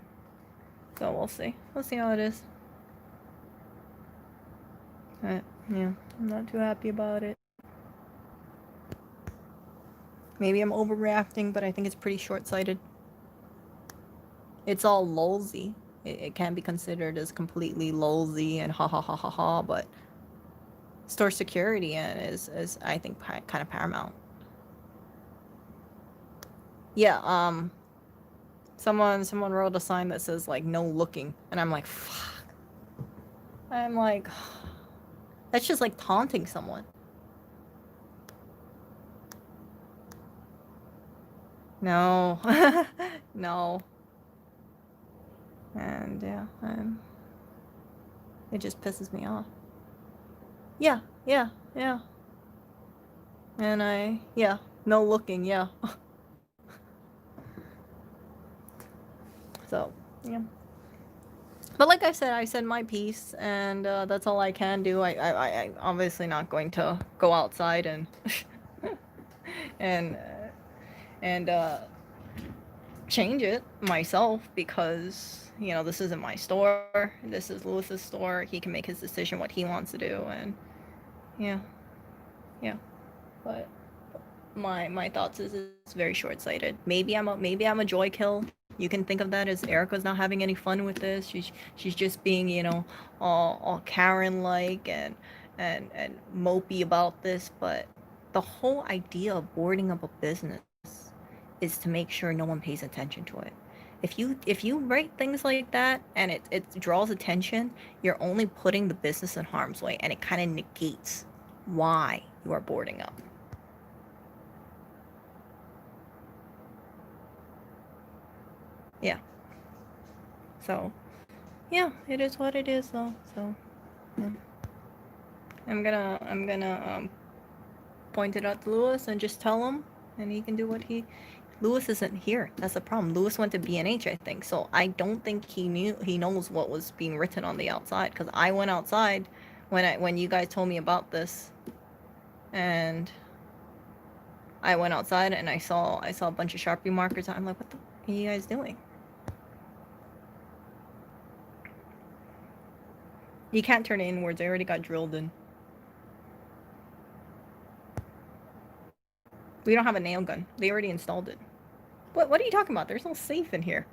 So we'll see. We'll see how it is. Yeah, I'm not too happy about it. Maybe I'm overreacting, but I think it's pretty short-sighted. It's all lolsy. It can be considered as completely lolsy and ha ha ha ha ha, but store security is I think kind of paramount. Yeah, someone wrote a sign that says like no looking, and I'm like, fuck. I'm like, that's just like taunting someone. No. No. And yeah, it just pisses me off. Yeah, yeah, yeah. And yeah, no looking, yeah. So, yeah. But like I said my piece, and that's all I can do. I obviously not going to go outside and and and change it myself because this isn't my store. This is Lewis's store. He can make his decision what he wants to do, and yeah, yeah. But my thoughts is it's very short sighted. Maybe I'm a joy kill. You can think of that as Erica's not having any fun with this. She's just being all Karen like and mopey about this. But the whole idea of boarding up a business is to make sure no one pays attention to it. If you write things like that and it draws attention, you're only putting the business in harm's way, and it kind of negates why you are boarding up. Yeah. So, yeah, it is what it is, though. So, yeah. I'm gonna point it out to Lewis and just tell him, and he can do what he. Lewis isn't here. That's the problem. Lewis went to B&H, I think. So I don't think he knows what was being written on the outside. Because I went outside when you guys told me about this, and I went outside and I saw a bunch of Sharpie markers. I'm like, what the are you guys doing? You can't turn it inwards. I already got drilled in. We don't have a nail gun. They already installed it. What are you talking about? There's no safe in here.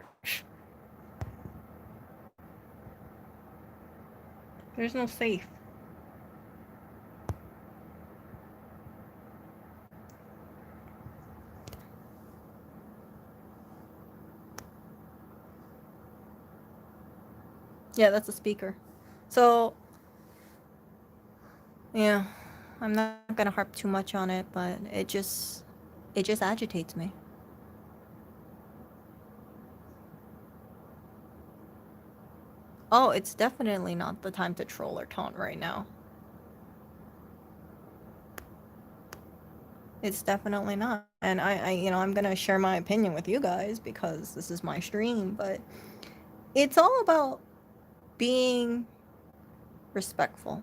There's no safe. Yeah, that's a speaker. So, yeah, I'm not gonna harp too much on it, but it just agitates me. Oh, it's definitely not the time to troll or taunt right now. It's definitely not. And I'm gonna share my opinion with you guys because this is my stream, but it's all about being respectful.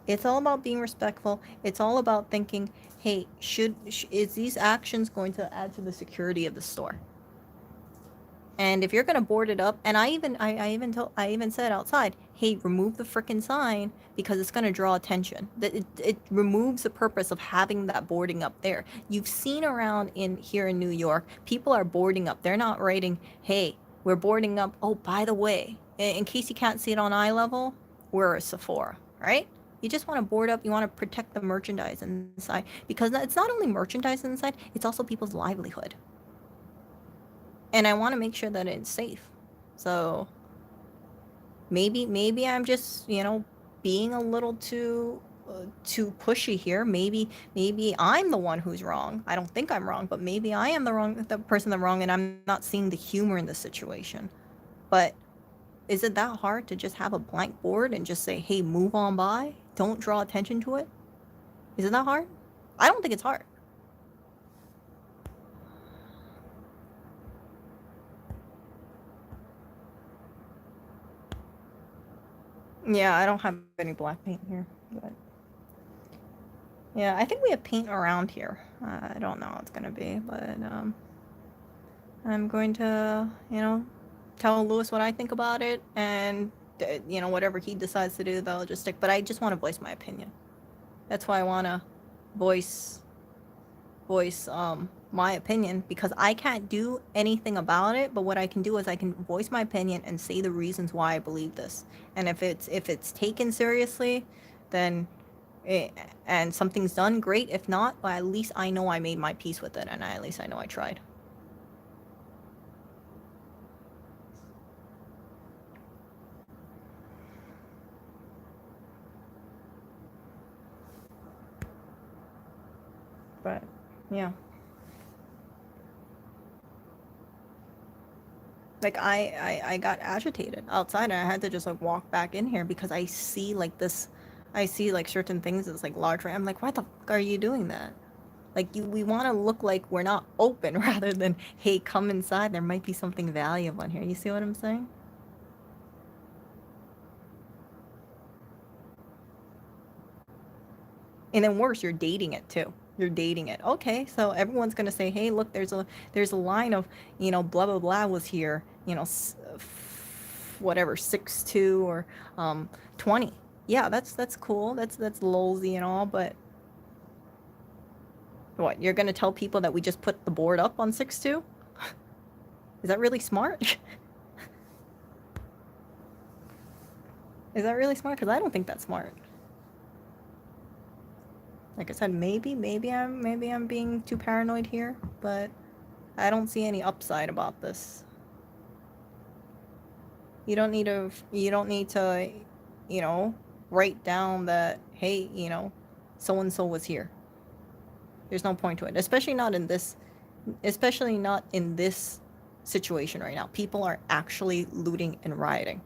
It's all about being respectful. It's all about thinking, hey, is these actions going to add to the security of the store? And if you're gonna board it up, and I even said outside, hey, remove the frickin' sign because it's gonna draw attention. That it removes the purpose of having that boarding up there. You've seen around here in New York, people are boarding up. They're not writing, hey, we're boarding up. Oh, by the way, in case you can't see it on eye level, we're a Sephora, right? You just want to board up. You want to protect the merchandise inside because it's not only merchandise inside; it's also people's livelihood. And I want to make sure that it's safe. So maybe I'm just being a little too pushy here. Maybe I'm the one who's wrong. I don't think I'm wrong, but maybe I am the person that's wrong, and I'm not seeing the humor in the situation. But is it that hard to just have a blank board and just say, hey, move on by? Don't draw attention to it? Is it that hard? I don't think it's hard. Yeah, I don't have any black paint here, but yeah, I think we have paint around here. I don't know how it's gonna be, but I'm going to, tell Lewis what I think about it, and whatever he decides to do, that'll just stick. But I just want to voice my opinion. That's why I want to voice my opinion, because I can't do anything about it, but what I can do is I can voice my opinion and say the reasons why I believe this. And if it's taken seriously, then and something's done, great. If not, well, at least I know I made my peace with it, and at least I know I tried. But yeah. Like I got agitated outside and I had to just like walk back in here because I see like this, I see like certain things as like large. I'm like, why the fuck are you doing that? Like we want to look like we're not open rather than, hey, come inside. There might be something valuable in here. You see what I'm saying? And then worse, you're dating it too. You're dating it. Okay, so everyone's gonna say, hey, look, there's a line of, blah blah blah was here, whatever, 6'2" or 20. Yeah, that's cool. That's lolsy and all, but what? You're gonna tell people that we just put the board up on 6'2"? Is that really smart? Is that really smart? Because I don't think that's smart. Like I said, maybe I'm being too paranoid here, but I don't see any upside about this. You don't need to, you know, write down that, hey, so and so was here. There's no point to it, especially not in this situation right now. People are actually looting and rioting.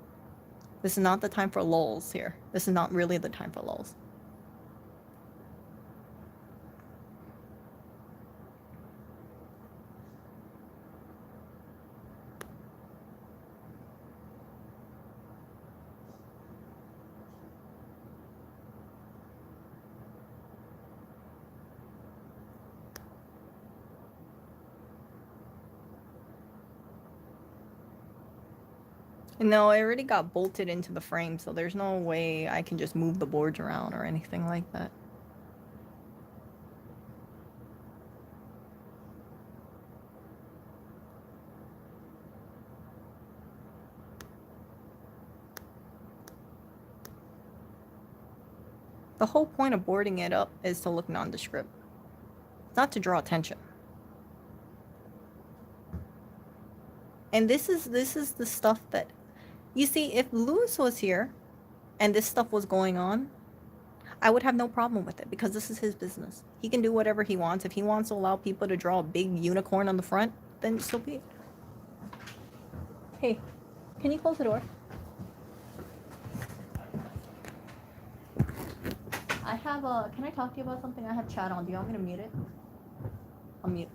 This is not the time for lulls here. This is not really the time for lulls. No, it already got bolted into the frame, so there's no way I can just move the boards around or anything like that. The whole point of boarding it up is to look nondescript. It's not to draw attention. And this is the stuff that, you see, if Lewis was here and this stuff was going on, I would have no problem with it because this is his business. He can do whatever he wants. If he wants to allow people to draw a big unicorn on the front, then so be it. Hey, can you close the door? Can I talk to you about something? I have chat on. Do you want me to mute it? I'll mute.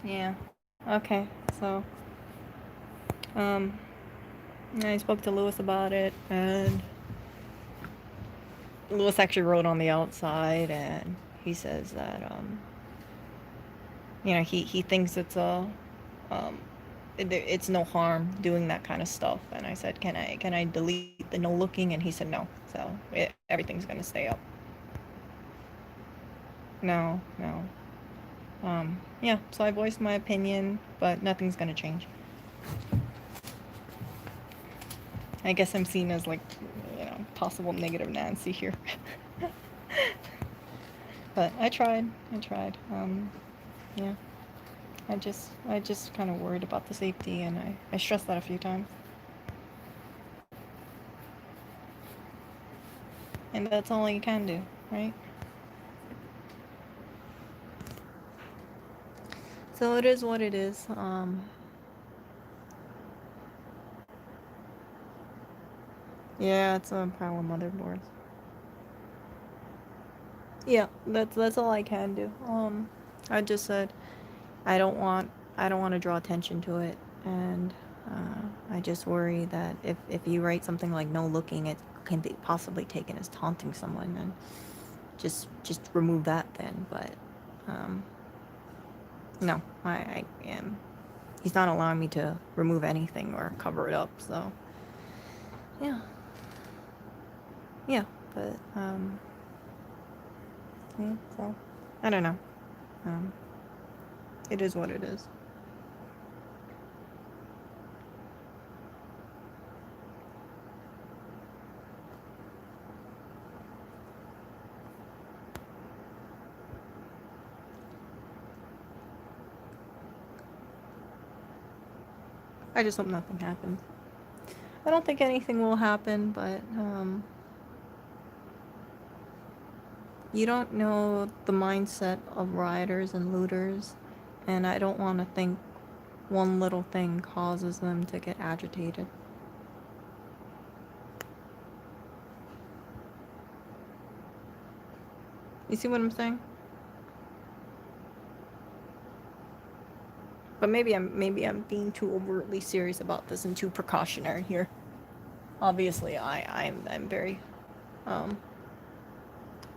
Yeah. Okay. So, um, I spoke to Lewis about it, and Lewis actually wrote on the outside, and he says that he thinks it's um, it's no harm doing that kind of stuff. And I said, can I delete the no looking? And he said no. So everything's gonna stay up. No, no. Yeah. So I voiced my opinion, but nothing's gonna change. I guess I'm seen as like, possible negative Nancy here. But I tried. I tried. Yeah. I just kind of worried about the safety, and I stressed that a few times. And that's all you can do, right? So it is what it is. Yeah, it's a pile of motherboards. Yeah, that's all I can do. I just said I don't want to draw attention to it, and I just worry that if you write something like "no looking," it can be possibly taken as taunting someone, and just remove that then. But um, no, I am. He's not allowing me to remove anything or cover it up. So yeah, yeah. But yeah. So I don't know. Um, it is what it is. I just hope nothing happens. I don't think anything will happen, but you don't know the mindset of rioters and looters, and I don't want to think one little thing causes them to get agitated. You see what I'm saying? But maybe I'm being too overtly serious about this and too precautionary here. Obviously, I'm very um,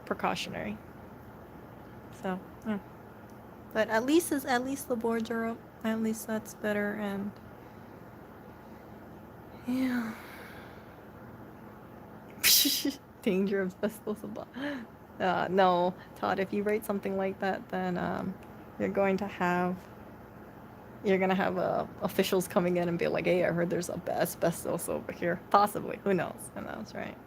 precautionary. So yeah. But at least the boards are up. At least that's better. And yeah. Danger of asbestos. No, Todd. If you write something like that, then you're going to have you're gonna have officials coming in and be like, "Hey, I heard there's a asbestos over here." Possibly. Who knows? Who knows, right?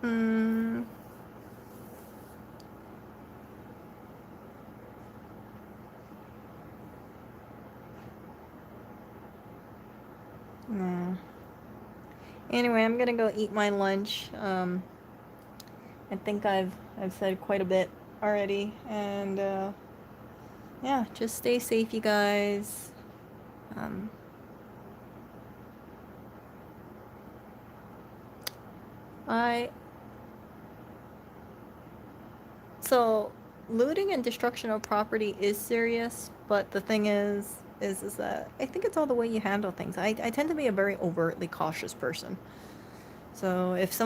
Hmm. No. Anyway, I'm gonna go eat my lunch. I think I've said quite a bit already, and yeah, just stay safe, you guys. Um, I so looting and destruction of property is serious, but the thing is that I think it's all the way you handle things. I tend to be a very overtly cautious person. So if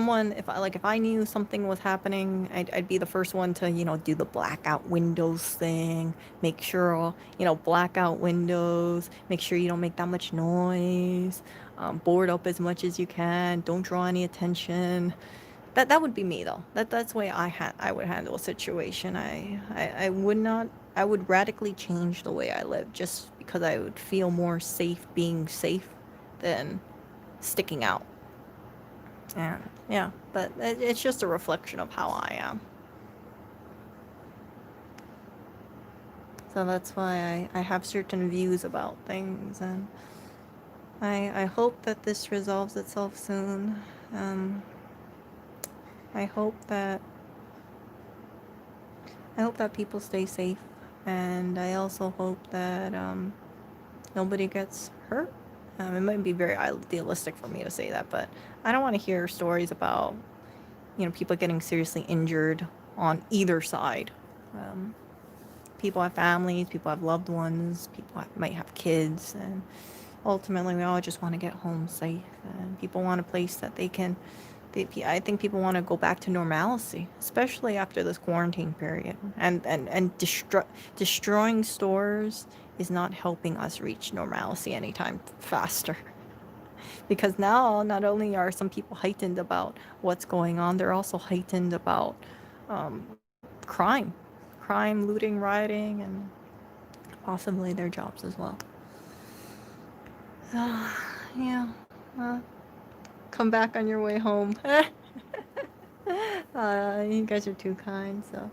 I knew something was happening, I'd be the first one to, do the blackout windows thing, make sure, blackout windows, make sure you don't make that much noise, board up as much as you can, don't draw any attention. That would be me though. That's the way I would handle a situation. I would not. I would radically change the way I live just because I would feel more safe being safe than sticking out. And yeah, but it's just a reflection of how I am. So that's why I have certain views about things, and I hope that this resolves itself soon. Um, I hope that I hope that people stay safe, and I also hope that nobody gets hurt. It might be very idealistic for me to say that, but I don't want to hear stories about, people getting seriously injured on either side. Um, People have families, people have loved ones, might have kids, and ultimately we all just want to get home safe. And people want a place that they can. I think people want to go back to normalcy, especially after this quarantine period. And destroying stores is not helping us reach normalcy anytime faster. Because now, not only are some people heightened about what's going on, they're also heightened about crime, looting, rioting, and possibly their jobs as well. Yeah. Come back on your way home. You guys are too kind, so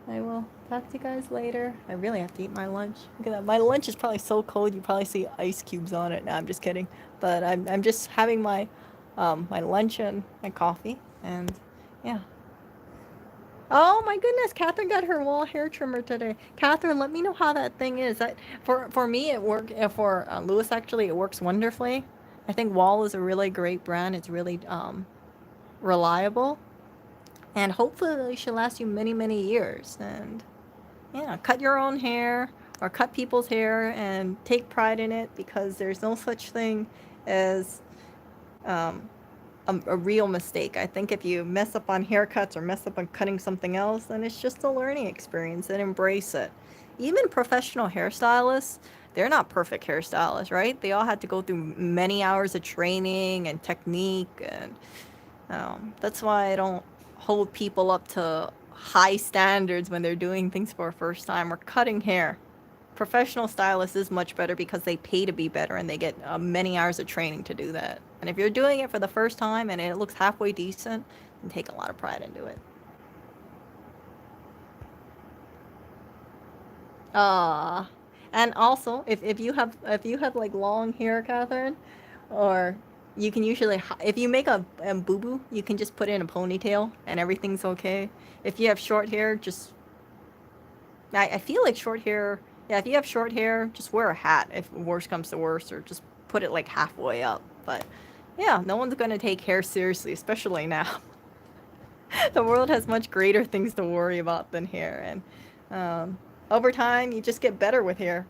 I will talk to you guys later. I really have to eat my lunch. Look at that. My lunch is probably so cold you probably see ice cubes on it. No, I'm just kidding. But I'm just having my my lunch and my coffee, and yeah. Oh my goodness, Catherine got her wall hair trimmer today. Catherine, let me know how that thing is. For me it worked. For Lewis, actually, it works wonderfully. I think Wall is a really great brand. It's really reliable, and hopefully it should last you many, many years. And yeah, cut your own hair or cut people's hair and take pride in it, because there's no such thing as um, a real mistake. I think if you mess up on haircuts or mess up on cutting something else, then it's just a learning experience, and embrace it. Even professional hairstylists, they're not perfect hairstylists, right? They all had to go through many hours of training and technique, and that's why I don't hold people up to high standards when they're doing things for a first time or cutting hair. Professional stylist is much better because they pay to be better, and they get many hours of training to do that. And if you're doing it for the first time and it looks halfway decent, then take a lot of pride into it. Ah, and also if you have like long hair, Catherine, or you can usually if you make a boo boo, you can just put it in a ponytail and everything's okay. If you have short hair, just I feel like short hair. Yeah, if you have short hair, just wear a hat if worst comes to worst, or just put it like halfway up. But yeah, no one's gonna take hair seriously, especially now. The world has much greater things to worry about than hair, and over time, you just get better with hair,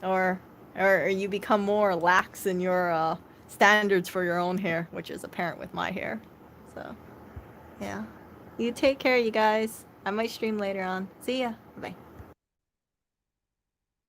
or you become more lax in your standards for your own hair, which is apparent with my hair. So, yeah, you take care, you guys. I might stream later on. See ya. Bye.